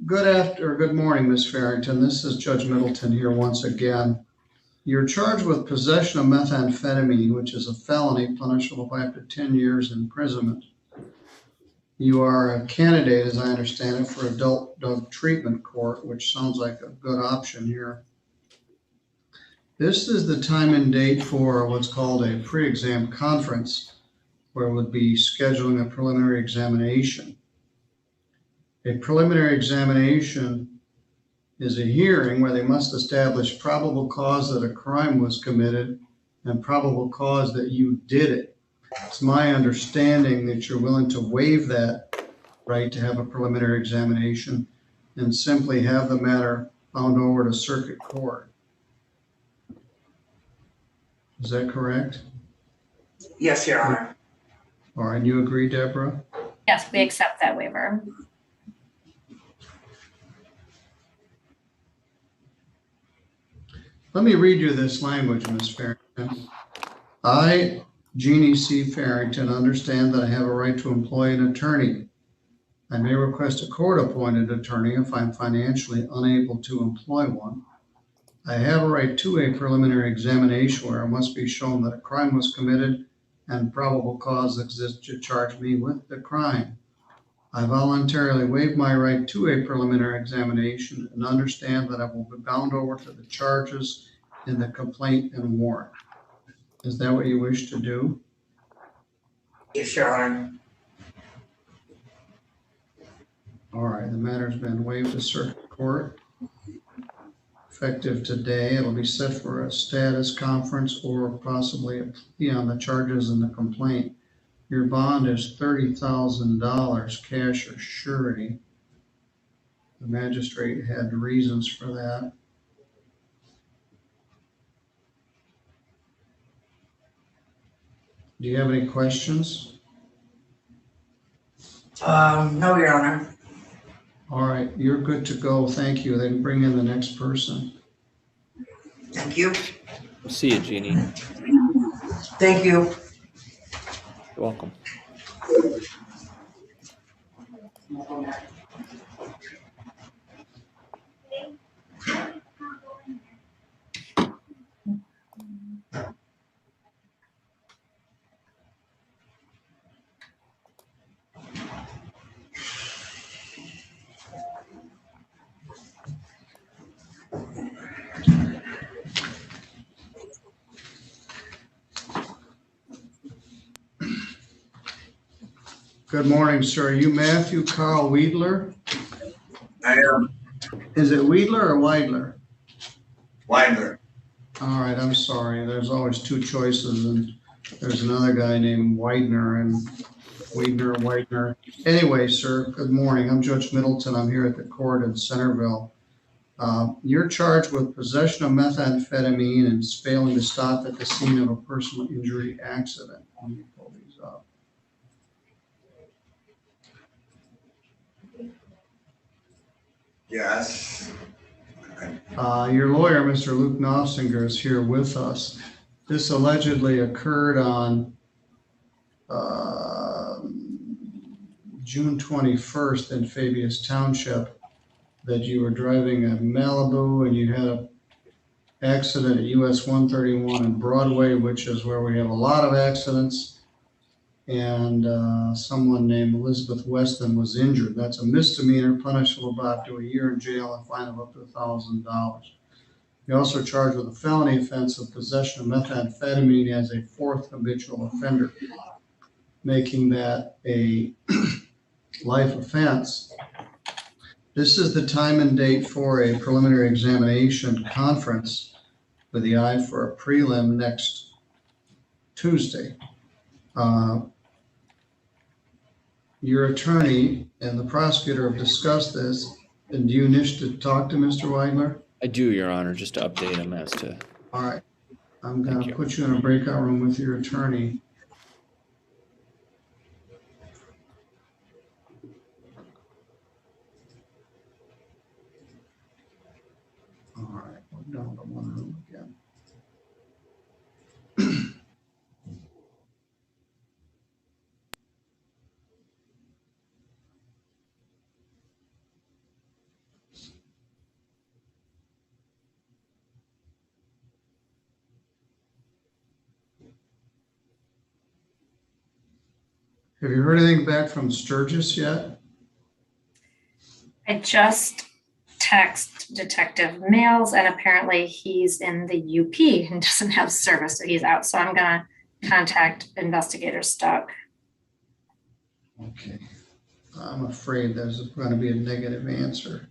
Good morning, Ms. Farrington. This is Judge Middleton here once again. You're charged with possession of methamphetamine, which is a felony punishable by up to 10 years imprisonment. You are a candidate, as I understand it, for adult drug treatment court, which sounds like a good option here. This is the time and date for what's called a pre-exam conference, where we'll be scheduling a preliminary examination. A preliminary examination is a hearing where they must establish probable cause that a crime was committed and probable cause that you did it. It's my understanding that you're willing to waive that right to have a preliminary examination and simply have the matter bound over to circuit court. Is that correct? Yes, Your Honor. All right, you agree, Deborah? Yes, we accept that waiver. Let me read you this language, Ms. Farrington. I, Jeannie C. Farrington, understand that I have a right to employ an attorney. I may request a court-appointed attorney if I'm financially unable to employ one. I have a right to a preliminary examination where it must be shown that a crime was committed and probable cause exists to charge me with the crime. I voluntarily waive my right to a preliminary examination and understand that I will be bound over to the charges in the complaint and warrant. Is that what you wish to do? Yes, Your Honor. All right, the matter's been waived to circuit court. Effective today, it'll be set for a status conference or possibly a plea on the charges in the complaint. Your bond is $30,000 cash or surety. The magistrate had reasons for that. Do you have any questions? No, Your Honor. All right, you're good to go. Thank you. Then bring in the next person. Thank you. We'll see you, Jeannie. Thank you. You're welcome. Good morning, sir. Are you Matthew Carl Weidler? I am Is it Weidler or Weidler? Winder. All right, I'm sorry. There's always two choices, and there's another guy named Widener and Widener. Anyway, sir, good morning. I'm Judge Middleton. I'm here at the court in Centerville. You're charged with possession of methamphetamine and failing to stop at the scene of a personal injury accident. Let me pull these up. Yes. Your lawyer, Mr. Luke Knopfinger, is here with us. This allegedly occurred on June 21st in Fabius Township, that you were driving a Malibu and you had an accident at US 131 and Broadway, which is where we have a lot of accidents. And someone named Elizabeth Weston was injured. That's a misdemeanor, punishable by up to a year in jail and fine of up to $1,000. You're also charged with a felony offense of possession of methamphetamine as a fourth habitual offender, making that a life offense. This is the time and date for a preliminary examination conference with the eye for a prelim next Tuesday. Your attorney and the prosecutor have discussed this. And do you wish to talk to Mr. Weidler? I do, Your Honor, just to update him as to. All right. I'm going to put you in a breakout room with your attorney. All right. We're down to one room again. Have you heard anything back from Sturgis yet? I just text Detective Mails, and apparently he's in the UP and doesn't have service, so he's out. So I'm gonna contact Investigator Stuck. Okay. I'm afraid there's going to be a negative answer.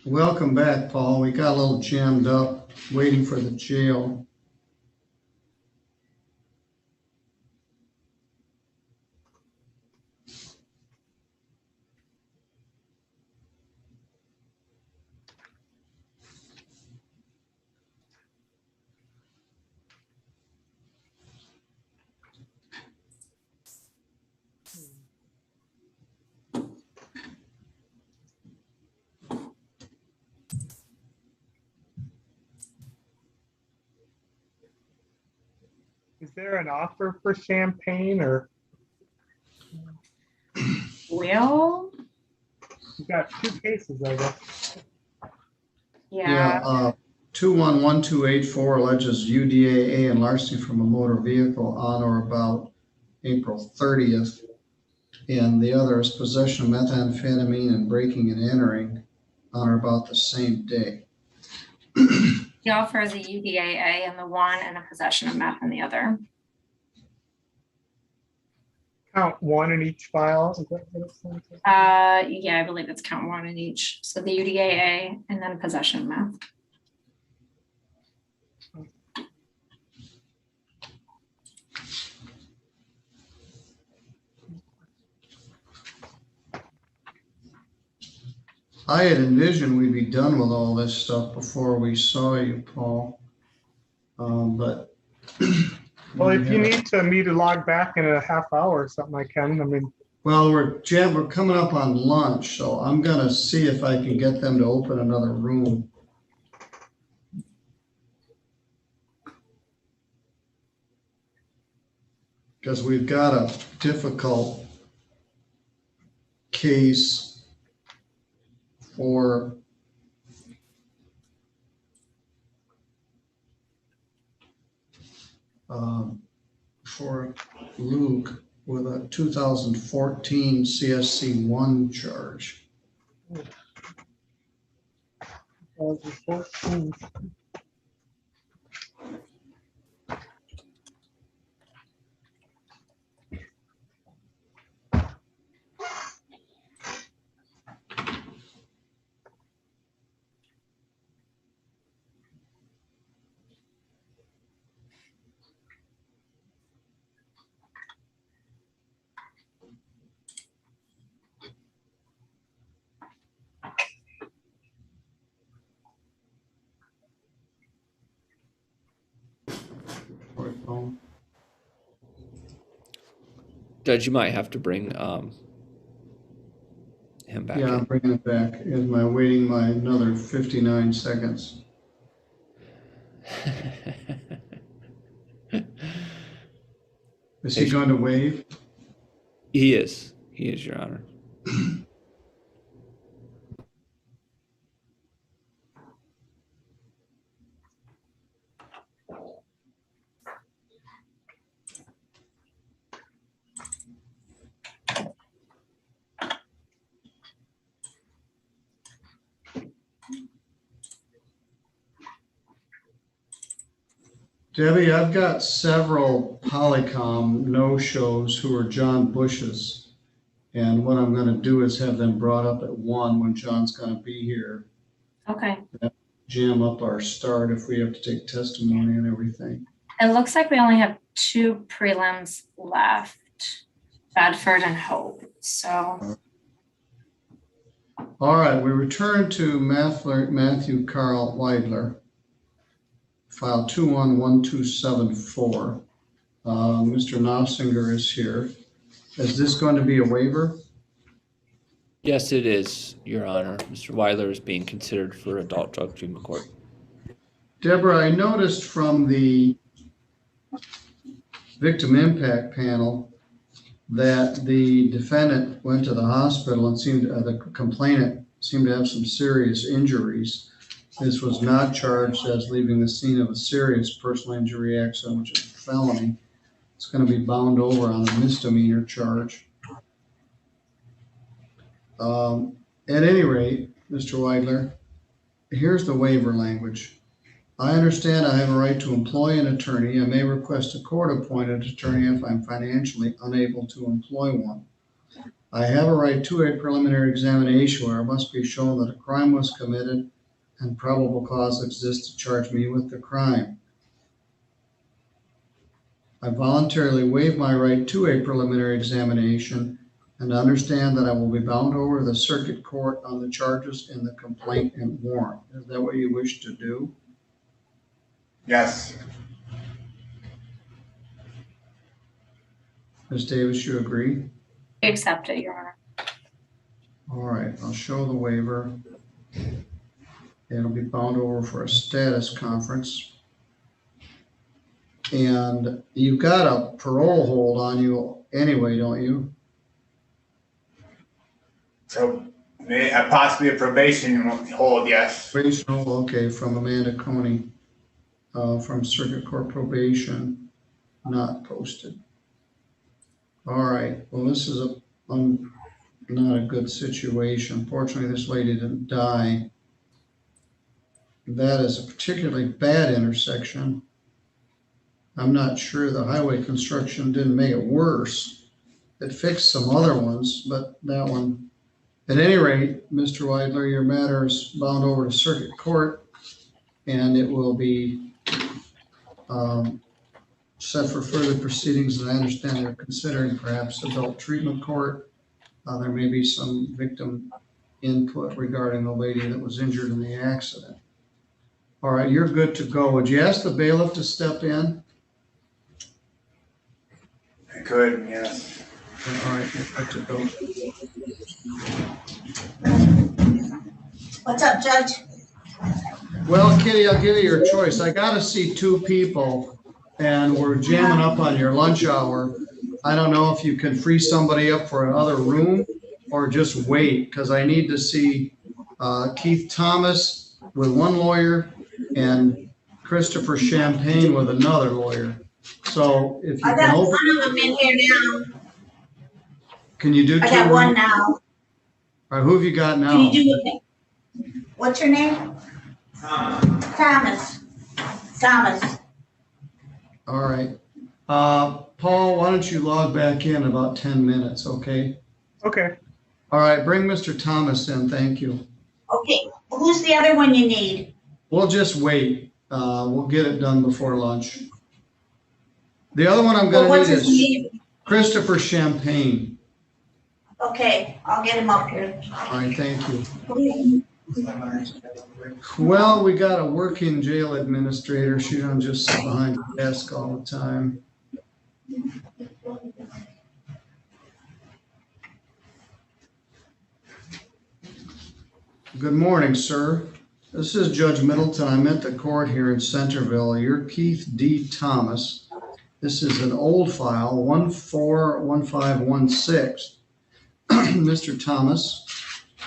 Welcome back, Paul. We got a little jammed up waiting for the jail. Is there an offer for champagne or Well, you got 2 cases, I guess? yeah. 211284 alleges UDAA and larceny from a motor vehicle on or about April 30th. And the other is possession of methamphetamine and breaking and entering on or about the same day. He offers a UDAA in the one and a possession of meth in the other. Count 1 in each file? Is that what it sounds like? Yeah, I believe it's count 1 in each. So the UDAA and then possession of meth. I had envisioned we'd be done with all this stuff before we saw you, Paul. But Well, if you need me to log back in a half hour or something, I can. I mean, well, we're coming up on lunch, so I'm gonna see if I can get them to open another room. Because we've got a difficult case for Luke with a 2014 CSC1 charge. 2014. Judge, you might have to bring him back Yeah, I'm in. bringing it back. Am I waiting my another 59 seconds? Is he going to waive? He is. He is, Your Honor. Debbie, I've got several Polycom no-shows who are John Bush's. And what I'm going to do is have them brought up at 1 when John's going to be here. Okay. Jam up our start if we have to take testimony and everything. It looks like we only have 2 prelims left, Bedford and Hope. So. All right, we return to Matthew Carl Weidler, file 211274. Mr. Nossinger is here. Is this going to be a waiver? Yes, it is, Your Honor. Mr. Weiler is being considered for adult drug treatment court. Deborah, I noticed from the victim impact panel that the defendant went to the hospital and the complainant seemed to have some serious injuries. This was not charged as leaving the scene of a serious personal injury accident, which is a felony. It's going to be bound over on a misdemeanor charge. At any rate, Mr. Weidler, here's the waiver language. I understand I have a right to employ an attorney. I may request a court-appointed attorney if I'm financially unable to employ one. I have a right to a preliminary examination where it must be shown that a crime was committed and probable cause exists to charge me with the crime. I voluntarily waive my right to a preliminary examination and understand that I will be bound over to the circuit court on the charges in the complaint and warrant. Is that what you wish to do? Yes. Ms. Davis, you agree? Accept it, Your Honor. All right, I'll show the waiver. It'll be bound over for a status conference. And you've got a parole hold on you anyway, don't you? So, possibly a probation hold, yes. Probation hold, okay, from Amanda Coney, from Circuit Court Probation, not posted. All right, well, this is not a good situation. Fortunately, this lady didn't die. That is a particularly bad intersection. I'm not sure the highway construction didn't make it worse. It fixed some other ones, but that one. At any rate, Mr. Weidler, your matter is bound over to Circuit Court, and it will be set for further proceedings. And I understand they're considering perhaps adult treatment court. There may be some victim input regarding the lady that was injured in the accident. All right, you're good to go. Would you ask the bailiff to step in? I could, yes. All right, you're good to go. What's up, Judge? Well, Kitty, I'll give you your choice. I got to see two people, and we're jamming up on your lunch hour. I don't know if you can free somebody up for another room or just wait, because I need to see Keith Thomas with one lawyer and Christopher Champagne with another lawyer. So if you I got one of them in here now. Can you do two? I got one now. All right, who have you got now? Can you do it? What's your name? Thomas. Thomas. All right. Paul, why don't you log back in about 10 minutes, okay? Okay. All right, bring Mr. Thomas in, thank you. Okay, who's the other one you need? We'll just wait. We'll get it done before lunch. The other one I'm Well, gonna what's need his is name? Christopher Champagne. Okay, I'll get him up here. All right, thank you. Well, we got a working jail administrator. She don't just sit behind the desk all the time. Good morning, sir. This is Judge Middleton. I'm at the court here in Centerville. You're Keith D. Thomas. This is an old file, 141516. Mr. Thomas,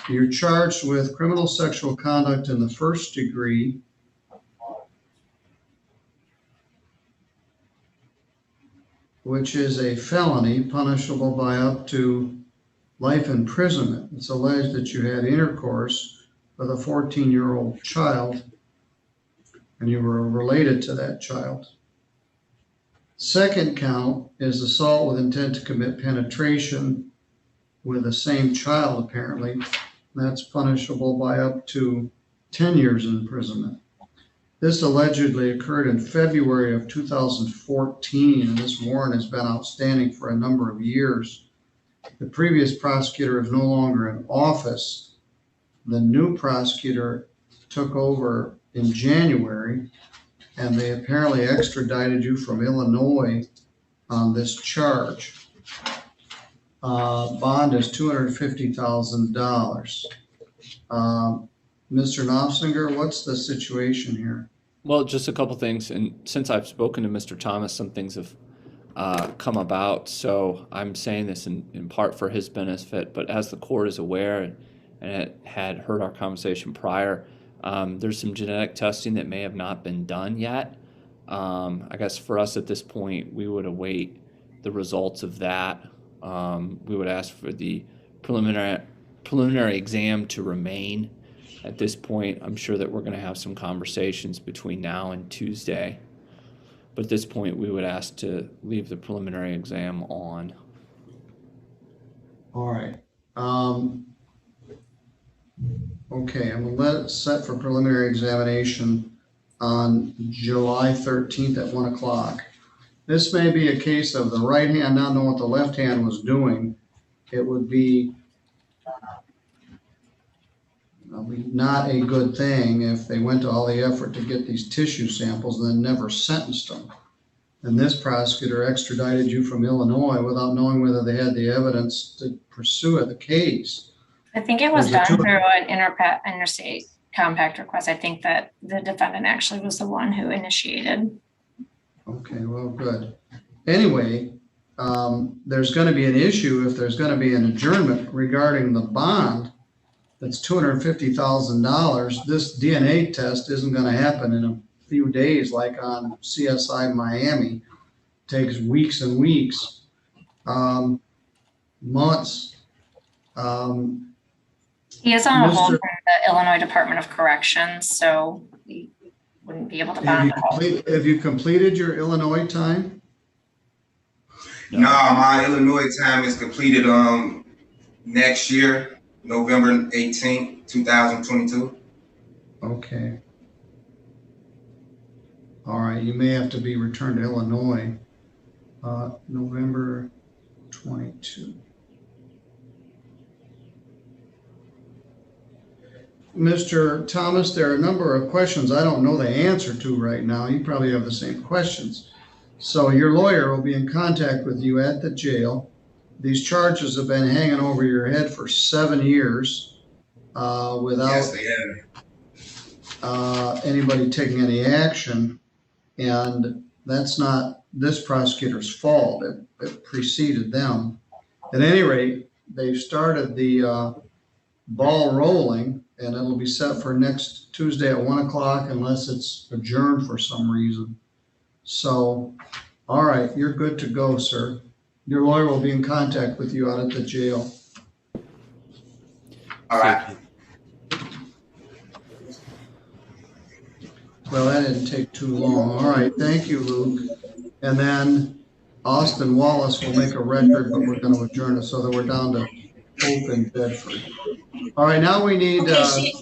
you're charged with criminal sexual conduct in the first degree. Which is a felony punishable by up to life imprisonment. It's alleged that you had intercourse with a 14-year-old child and you were related to that child. Second count is assault with intent to commit penetration with the same child, apparently. That's punishable by up to 10 years in imprisonment. This allegedly occurred in February of 2014, and this warrant has been outstanding for a number of years. The previous prosecutor is no longer in office. The new prosecutor took over in January, and they apparently extradited you from Illinois on this charge. Bond is $250,000. Mr. Knopfsinger, what's the situation here? Well, just a couple things. And since I've spoken to Mr. Thomas, some things have come about. So I'm saying this in part for his benefit, but as the court is aware and it had heard our conversation prior, there's some genetic testing that may have not been done yet. I guess for us at this point, we would await the results of that. We would ask for the preliminary exam to remain. At this point, I'm sure that we're going to have some conversations between now and Tuesday. But at this point, we would ask to leave the preliminary exam on. All right. Okay, I'm gonna let it set for preliminary examination on July 13th at 1 o'clock. This may be a case of the right hand not knowing what the left hand was doing. It would be not a good thing if they went to all the effort to get these tissue samples and then never sentenced them. And this prosecutor extradited you from Illinois without knowing whether they had the evidence to pursue the case. I think it was done through an interstate compact request. I think that the defendant actually was the one who initiated. Okay, well, good. Anyway, there's going to be an issue if there's going to be an adjournment regarding the bond. That's $250,000. This DNA test isn't going to happen in a few days like on CSI Miami. It takes weeks and weeks, months. He is on a hold from the Illinois Department of Corrections, so we wouldn't be able to bond at all. Have you completed your Illinois time? No, my Illinois time is completed next year, November 18th, 2022. Okay. All right, you may have to be returned to Illinois, November 22. Mr. Thomas, there are a number of questions I don't know the answer to right now. You probably have the same questions. So your lawyer will be in contact with you at the jail. These charges have been hanging over your head for 7 years without anybody taking any action. And that's not this prosecutor's fault. It preceded them. At any rate, they've started the ball rolling, and it'll be set for next Tuesday at 1 o'clock unless it's adjourned for some reason. So, all right, you're good to go, sir. Your lawyer will be in contact with you out at the jail. All right. Well, that didn't take too long. All right, thank you, Luke. And then Austin Wallace will make a record, but we're going to adjourn it so that we're down to Hope and Bedford. All right, now we need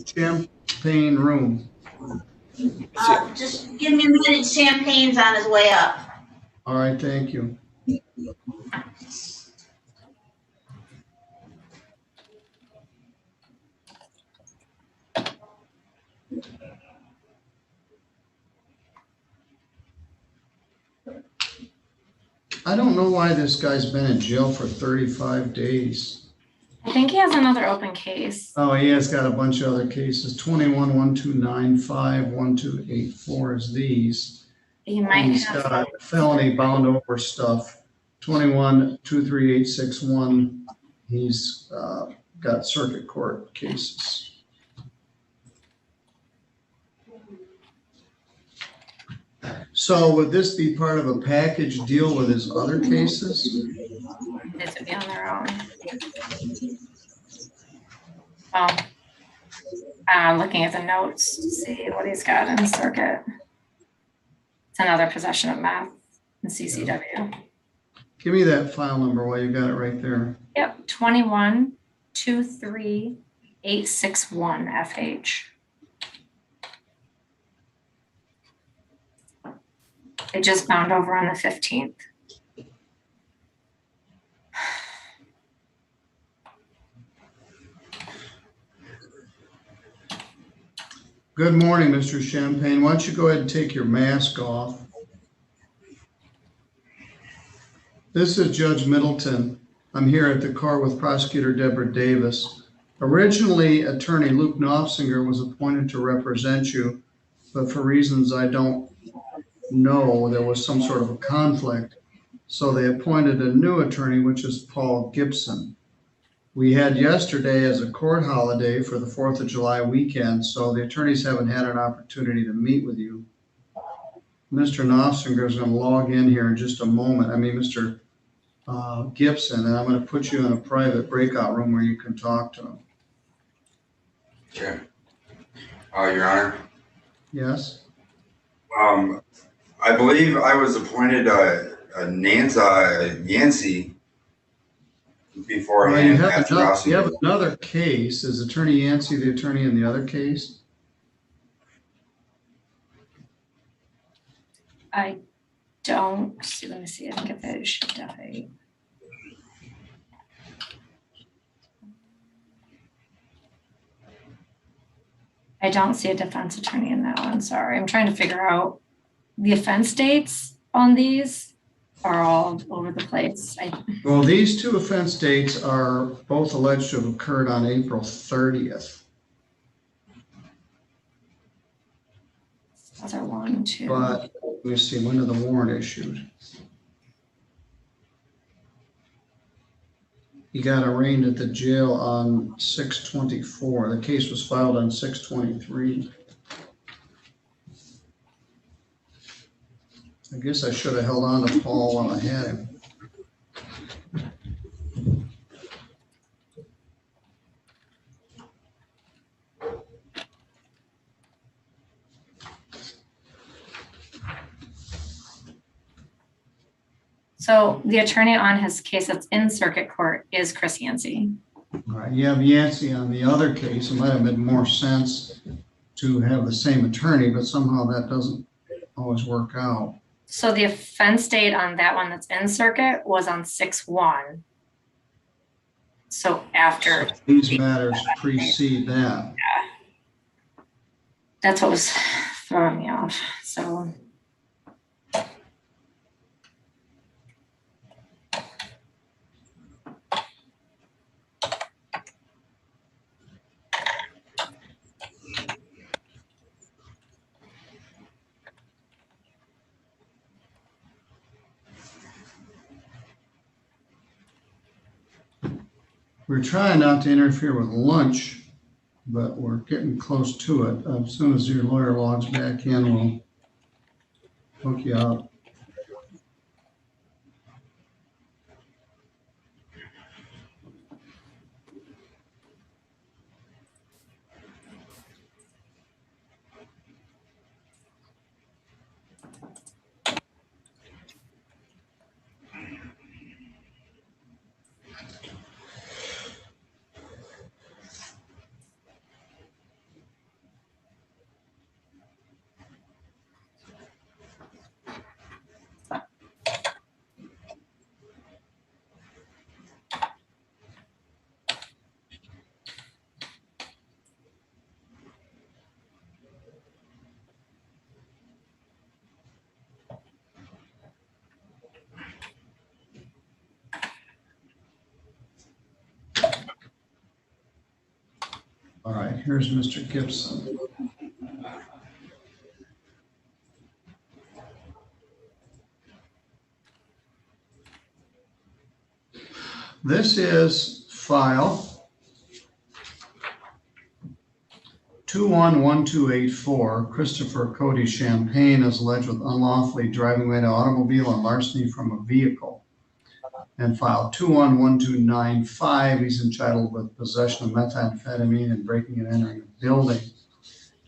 Champagne Room. Just give me a minute. Champagne's on his way up. All right, thank you. I don't know why this guy's been in jail for 35 days. I think he has another open case. Oh, he has got a bunch of other cases. 21-1295, 1284 is these. He might He's have got felony bound over stuff. 21-23861. He's got circuit court cases. So would this be part of a package deal with his other cases? This would be on their own. Well, I'm looking at the notes to see what he's got in the circuit. It's another possession of meth in CCW. Give me that file number while you got it right there. Yep, 21-23861 FH. It just bound over on the 15th. Good morning, Mr. Champagne. Why don't you go ahead and take your mask off? This is Judge Middleton. I'm here at the court with Prosecutor Deborah Davis. Originally, Attorney Luke Knopfsinger was appointed to represent you, but for reasons I don't know, there was some sort of a conflict. So they appointed a new attorney, which is Paul Gibson. We had yesterday as a court holiday for the 4th of July weekend, so the attorneys haven't had an opportunity to meet with you. Mr. Knopfsinger is going to log in here in just a moment. I mean, Mr. Gibson, and I'm going to put you in a private breakout room where you can talk to him. Okay. Your Honor. Yes? I believe I was appointed Yancey Well, beforehand. you have after another, I'll you have another case. Is Attorney Yancey the attorney in the other case? I don't see, let me see, I think if I should die. I don't see a defense attorney in that one, sorry. I'm trying to figure out the offense dates on these are all over the place. Well, these two offense dates are both alleged to have occurred on April 30th. Other one, too. But let me see, when did the warrant issued? He got arraigned at the jail on 6/24. The case was filed on 6/23. I guess I should have held on to Paul while I had him. So the attorney on his case that's in circuit court is Chris Yancey. All right, you have Yancey on the other case. It might have made more sense to have the same attorney, but somehow that doesn't always work out. So the offense date on that one that's in circuit was on 6/1. So after. These matters precede that. Yeah. That's what was throwing me off, so. We're trying not to interfere with lunch, but we're getting close to it. As soon as your lawyer logs back in, we'll hook you up. All right, here's Mr. Gibson. This is file 211284. Christopher Cody Champagne is alleged with unlawfully driving away an automobile and larceny from a vehicle. And file 211295, he's entitled with possession of methamphetamine and breaking and entering a building.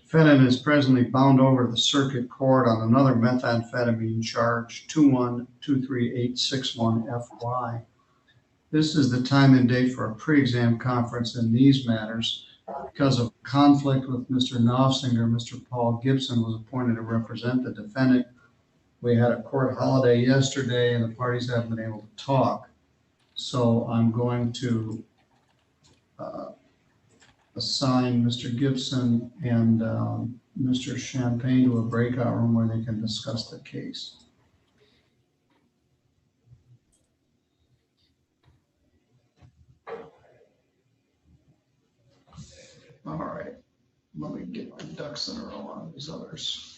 Defendant is presently bound over to the circuit court on another methamphetamine charge, 2123861FY. This is the time and date for a pre-exam conference in these matters. Because of conflict with Mr. Knopfsinger, Mr. Paul Gibson was appointed to represent the defendant. We had a court holiday yesterday and the parties haven't been able to talk. So I'm going to assign Mr. Gibson and Mr. Champagne to a breakout room where they can discuss the case. All right, let me get my ducks in a row on these others.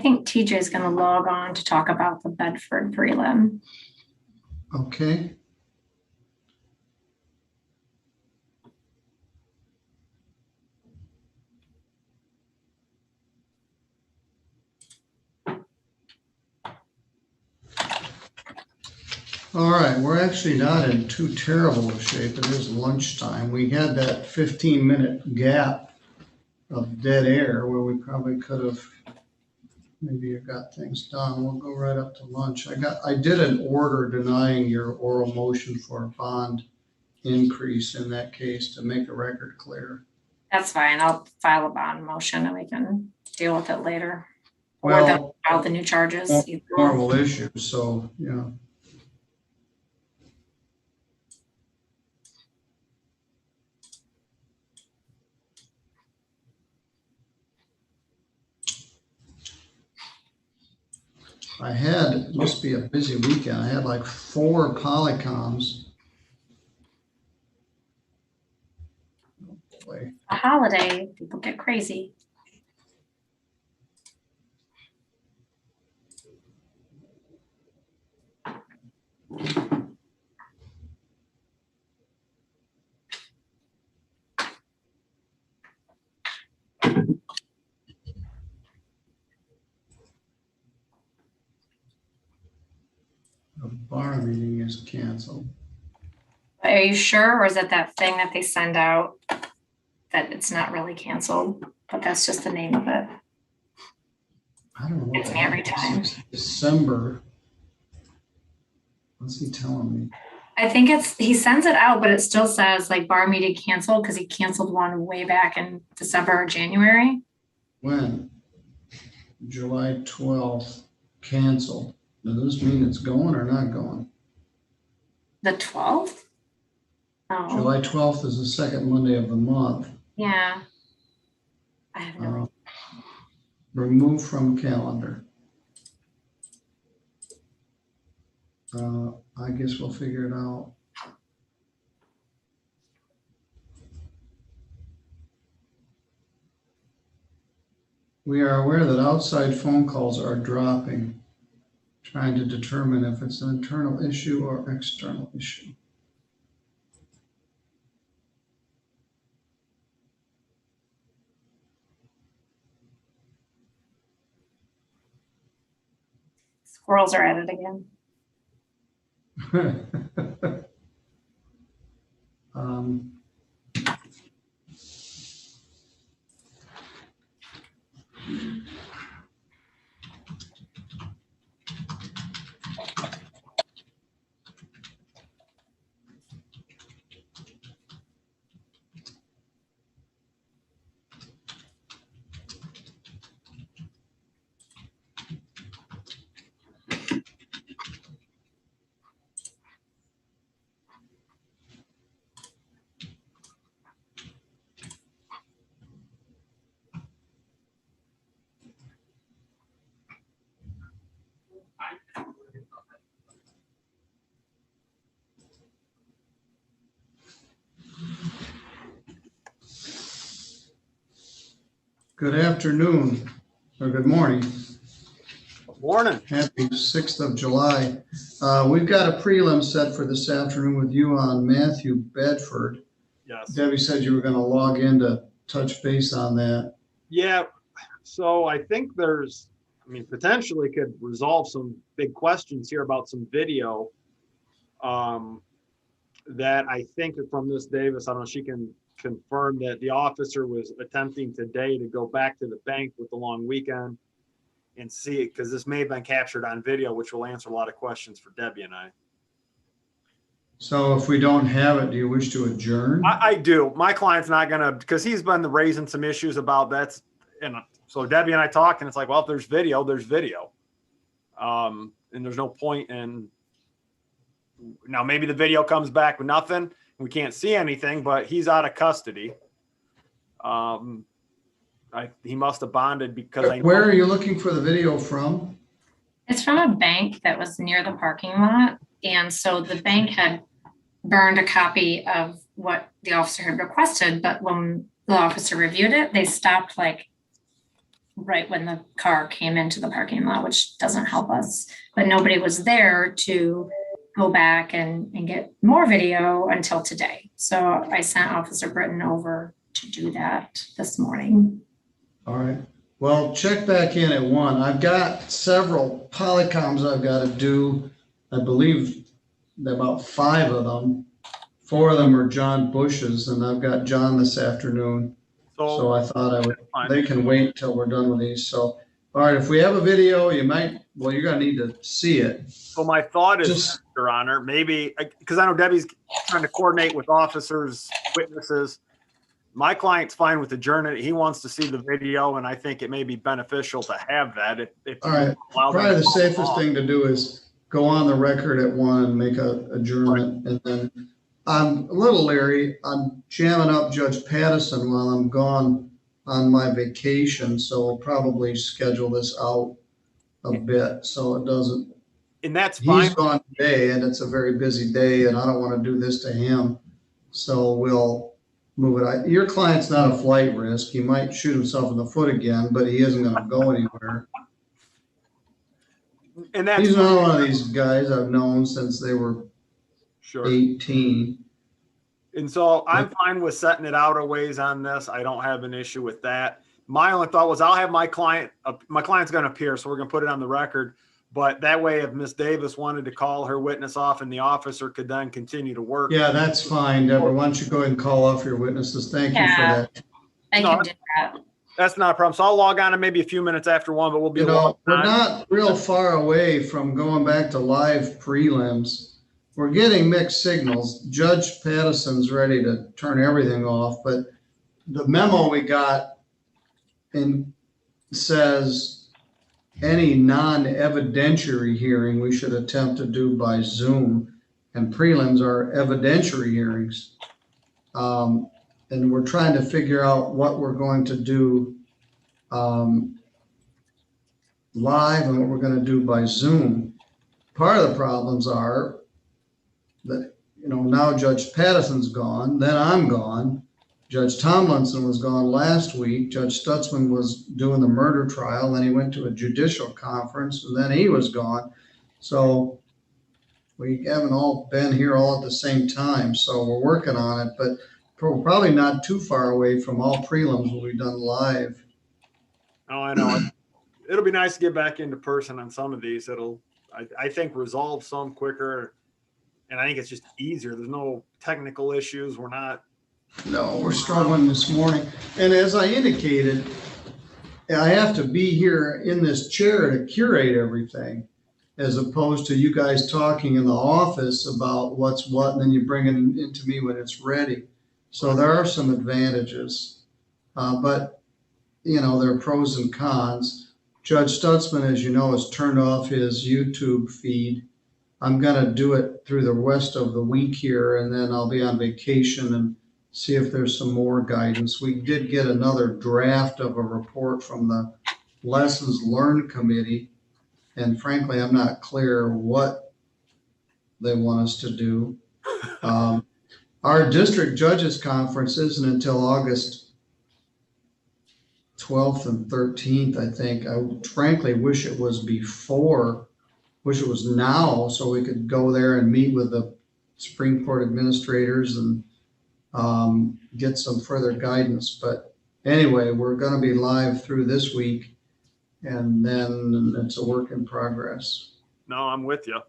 think TJ is going to log on to talk about the Bedford prelim. Okay. All right, we're actually not in too terrible of shape. It is lunchtime. We had that 15-minute gap of dead air where we probably could have maybe got things done. We'll go right up to lunch. I did an order denying your oral motion for a bond increase in that case to make the record clear. That's fine. I'll file a bond motion and we can deal with it later. Well, or they'll file the new charges. Normal issue, so, yeah. It must be a busy weekend. I had like 4 polycoms. Oh boy. A holiday, people get crazy. The bar meeting is canceled. Are you sure, or is it that thing that they send out that it's not really canceled, but that's just the name of it? I don't know what it's me every time. December. What's he telling me? I think he sends it out, but it still says like bar meeting canceled because he canceled one way back in December or January. When? July 12th, canceled. Does this mean it's going or not going? The 12th? Oh. July 12th is the second Monday of the month. Yeah. I have no idea. Remove from calendar. I guess we'll figure it out. We are aware that outside phone calls are dropping, trying to determine if it's an internal issue or external issue. Squirrels are at it again. Good afternoon, or good morning. Morning. Happy 6th of July. We've got a prelim set for this afternoon with you on Matthew Bedford. Yes. Debbie said you were going to log in to touch base on that. Yeah. So I think potentially could resolve some big questions here about some video that I think from Miss Davis, I don't know if she can confirm that the officer was attempting today to go back to the bank with the long weekend and see it, because this may have been captured on video, which will answer a lot of questions for Debbie and I. So if we don't have it, do you wish to adjourn? I do. My client's not gonna, because he's been raising some issues about that. And so Debbie and I talk, and it's like, well, if there's video, there's video. And there's no point in, now maybe the video comes back with nothing. We can't see anything, but he's out of custody. He must have bonded because Where are you looking for the video from? It's from a bank that was near the parking lot. And so the bank had burned a copy of what the officer had requested, but when the officer reviewed it, they stopped like right when the car came into the parking lot, which doesn't help us. But nobody was there to go back and get more video until today. So I sent Officer Britton over to do that this morning. All right. Well, check back in at 1. I've got several polycoms I've got to do. I believe about 5 of them. 4 of them are John Bush's, and I've got John this afternoon. So I thought they can wait till we're done with these. So, all right, if we have a video, you're going to need to see it. So my thought is, Your Honor, maybe, because I know Debbie's trying to coordinate with officers, witnesses. My client's fine with adjourning it. He wants to see the video, and I think it may be beneficial to have that. All right. Probably the safest thing to do is go on the record at 1 and make a adjournment. Right. And then I'm a little leery. I'm jamming up Judge Pattison while I'm gone on my vacation, so we'll probably schedule this out a bit so it doesn't. And that's fine. He's gone today, and it's a very busy day, and I don't want to do this to him. So we'll move it. Your client's not a flight risk. He might shoot himself in the foot again, but he isn't going to go anywhere. And that's he's not one of these guys I've known since they were 18. And so I'm fine with setting it out a ways on this. I don't have an issue with that. My only thought was I'll have my client's going to appear, so we're going to put it on the record. But that way, if Miss Davis wanted to call her witness off and the officer could then continue to work. Yeah, that's fine, Deborah. Why don't you go ahead and call off your witnesses? Thank you for that. I can do that. That's not a problem. So I'll log on in maybe a few minutes after 1, but we'll be we're not real far away from going back to live prelims. We're getting mixed signals. Judge Pattison's ready to turn everything off, but the memo we got says any non-evidentiary hearing we should attempt to do by Zoom, and prelims are evidentiary hearings. And we're trying to figure out what we're going to do live and what we're going to do by Zoom. Part of the problems are that, now Judge Pattison's gone, then I'm gone. Judge Tomlinson was gone last week. Judge Stutzman was doing the murder trial, then he went to a judicial conference, and then he was gone. So we haven't all been here all at the same time, so we're working on it, but we're probably not too far away from all prelims will be done live. Oh, I know. It'll be nice to get back into person on some of these. I think, resolve some quicker, and I think it's just easier. There's no technical issues. We're struggling this morning. And as I indicated, I have to be here in this chair to curate everything, as opposed to you guys talking in the office about what's what, and then you bring it into me when it's ready. So there are some advantages, but there are pros and cons. Judge Stutzman, as you know, has turned off his YouTube feed. I'm going to do it through the rest of the week here, and then I'll be on vacation and see if there's some more guidance. We did get another draft of a report from the Lessons Learned Committee, and frankly, I'm not clear what they want us to do. Our district judges conference isn't until August 12th and 13th, I think. I frankly wish it was now, so we could go there and meet with the Supreme Court administrators and get some further guidance. But anyway, we're going to be live through this week, and then it's a work in progress. No, I'm with you.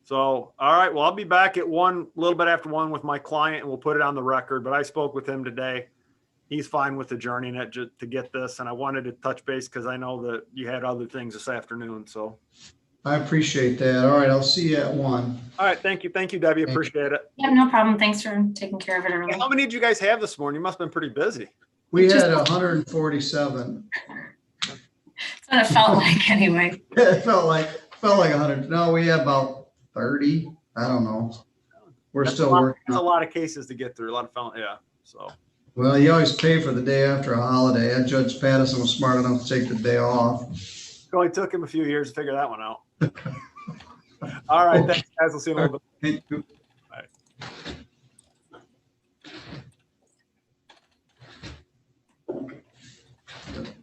So, all right. Well, I'll be back at 1, a little bit after 1 with my client, and we'll put it on the record. But I spoke with him today. He's fine with adjourning it to get this. And I wanted to touch base because I know that you had other things this afternoon. So I appreciate that. All right. I'll see you at 1. All right. Thank you. Thank you, Debbie. Appreciate it. Yeah, no problem. Thanks for taking care of it early. How many did you guys have this morning? You must have been pretty busy. We had 147. That's what it felt like anyway. It felt like 100. No, we had about 30. I don't know. We're still working. There's a lot of cases to get through. A lot of felons. Yeah. So. Well, you always pay for the day after a holiday. Judge Pattison was smart enough to take the day off. It only took him a few years to figure that one out. All right. Thanks, guys. We'll see you in a little bit. Thank you. Bye.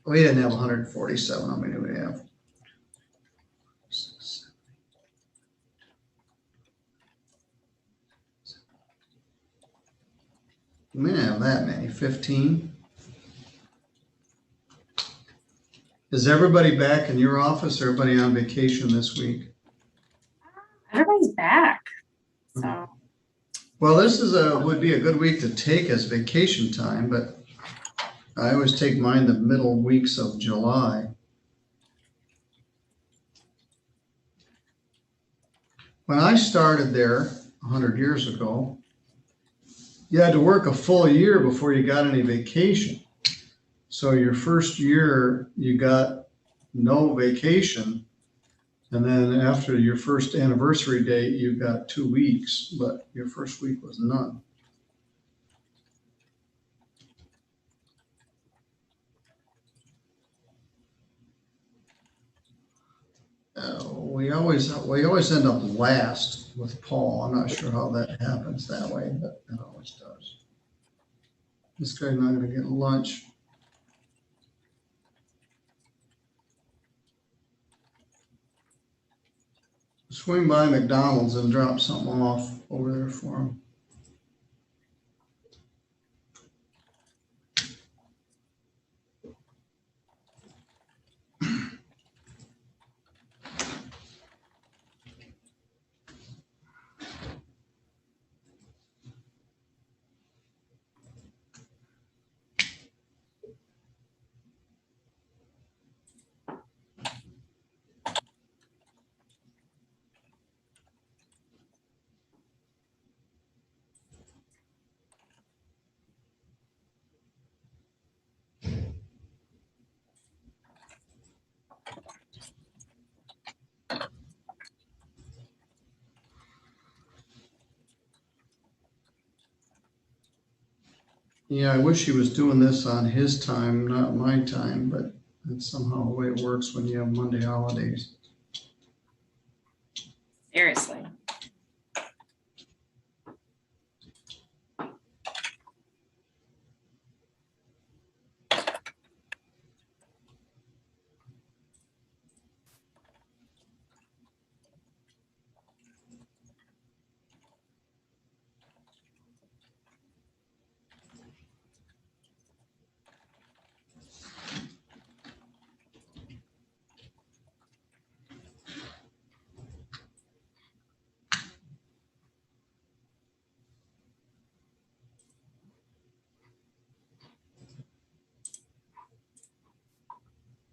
We didn't have 147. How many do we have? We didn't have that many. 15. Is everybody back in your office? Or everybody on vacation this week? Everybody's back. So Well, this would be a good week to take as vacation time, but I always take mine the middle weeks of July. When I started there 100 years ago, you had to work a full year before you got any vacation. So your first year, you got no vacation. And then after your first anniversary date, you got 2 weeks, but your first week was none. We always end up last with Paul. I'm not sure how that happens that way, but it always does. This guy's not going to get lunch. Swing by McDonald's and drop something off over there for him. Yeah, I wish he was doing this on his time, not my time, but that's somehow the way it works when you have Monday holidays. seriously.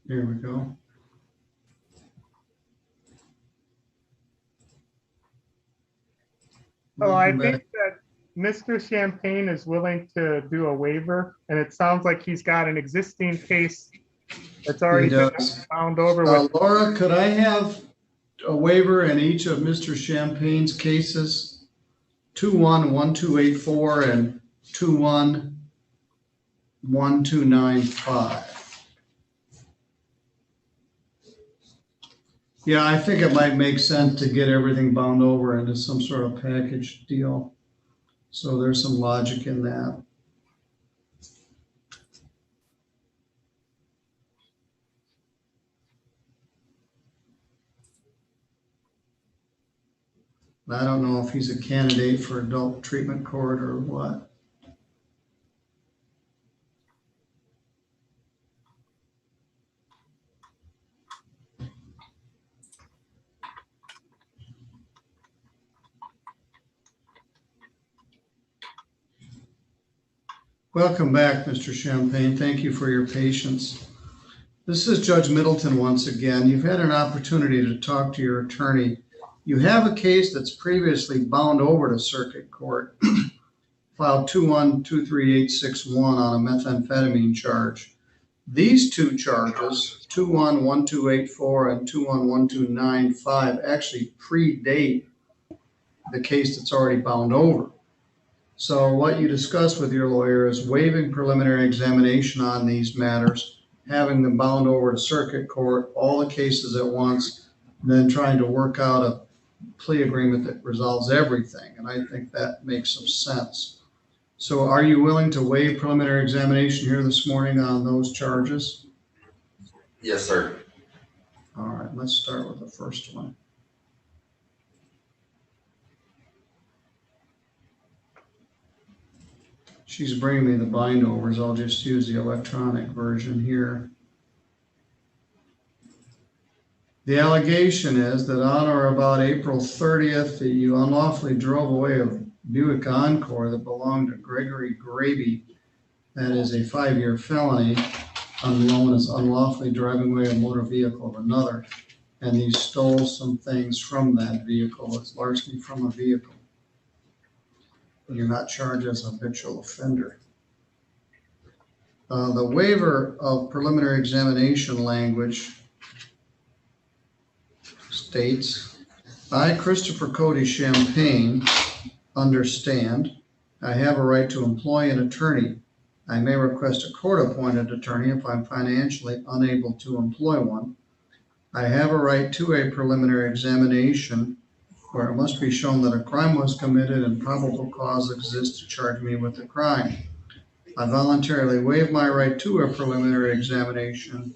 Here we go. So I Welcome think back. that Mr. Champagne is willing to do a waiver, and it sounds like he's got an existing case that's already He been does. found over with. Laura, could I have a waiver in each of Mr. Champagne's cases? 211284 and 211295. Yeah, I think it might make sense to get everything bound over into some sort of package deal. So there's some logic in that. I don't know if he's a candidate for adult treatment court or what. Welcome back, Mr. Champagne. Thank you for your patience. This is Judge Middleton once again. You've had an opportunity to talk to your attorney. You have a case that's previously bound over to circuit court, filed 2123861 on a methamphetamine charge. These two charges, 211284 and 211295, actually predate the case that's already bound over. So what you discuss with your lawyer is waiving preliminary examination on these matters, having them bound over to circuit court, all the cases at once, and then trying to work out a plea agreement that resolves everything. And I think that makes some sense. So are you willing to waive preliminary examination here this morning on those charges? Yes, sir. All right, let's start with the first one. She's bringing me the bindovers. I'll just use the electronic version here. The allegation is that on or about April 30th, that you unlawfully drove away a Buick Encore that belonged to Gregory Graby. That is a 5-year felony, known as unlawfully driving away a motor vehicle of another. And you stole some things from that vehicle. It's largely from a vehicle. You're not charged as a habitual offender. The waiver of preliminary examination language states, I, Christopher Cody Champagne, understand I have a right to employ an attorney. I may request a court-appointed attorney if I'm financially unable to employ one. I have a right to a preliminary examination where it must be shown that a crime was committed and probable cause exists to charge me with the crime. I voluntarily waive my right to a preliminary examination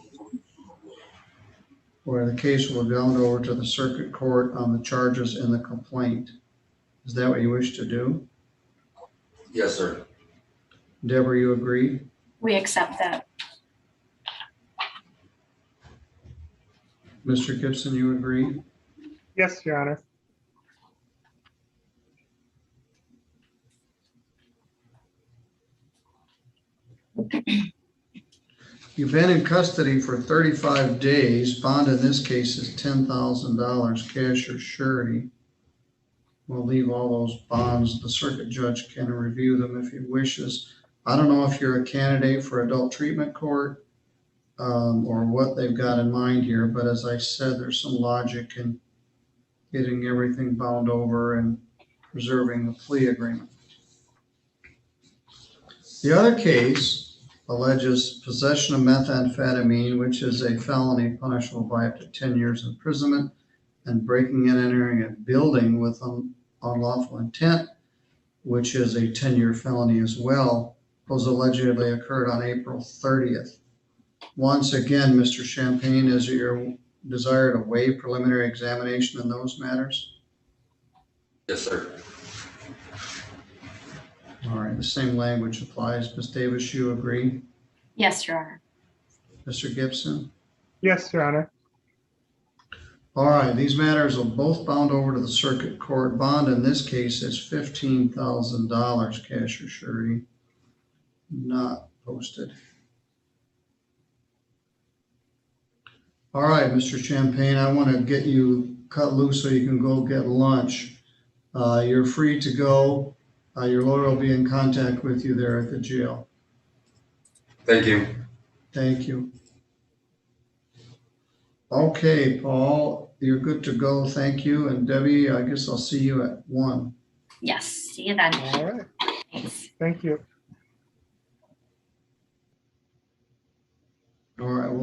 where the case will go over to the circuit court on the charges in the complaint. Is that what you wish to do? Yes, sir. Deborah, you agree? We accept that. Mr. Gibson, you agree? Yes, Your Honor. You've been in custody for 35 days. Bond in this case is $10,000, cash or surety. We'll leave all those bonds. The circuit judge can review them if he wishes. I don't know if you're a candidate for adult treatment court or what they've got in mind here, but as I said, there's some logic in getting everything bound over and preserving the plea agreement. The other case alleges possession of methamphetamine, which is a felony punishable by up to 10 years imprisonment, and breaking and entering a building with unlawful intent, which is a 10-year felony as well. Those allegedly occurred on April 30th. Once again, Mr. Champagne, is it your desire to waive preliminary examination in those matters? Yes, sir. All right, the same language applies. Ms. Davis, you agree? Yes, Your Honor. Mr. Gibson? Yes, Your Honor. All right, these matters will both bound over to the circuit court. Bond in this case is $15,000, cash or surety, not posted. All right, Mr. Champagne, I want to get you cut loose so you can go get lunch. You're free to go. Your lawyer will be in contact with you there at the jail. Thank you. Thank you. Okay, Paul, you're good to go. Thank you. And Debbie, I guess I'll see you at 1. Yes, see you then. All right. Thanks. Thank you. All right.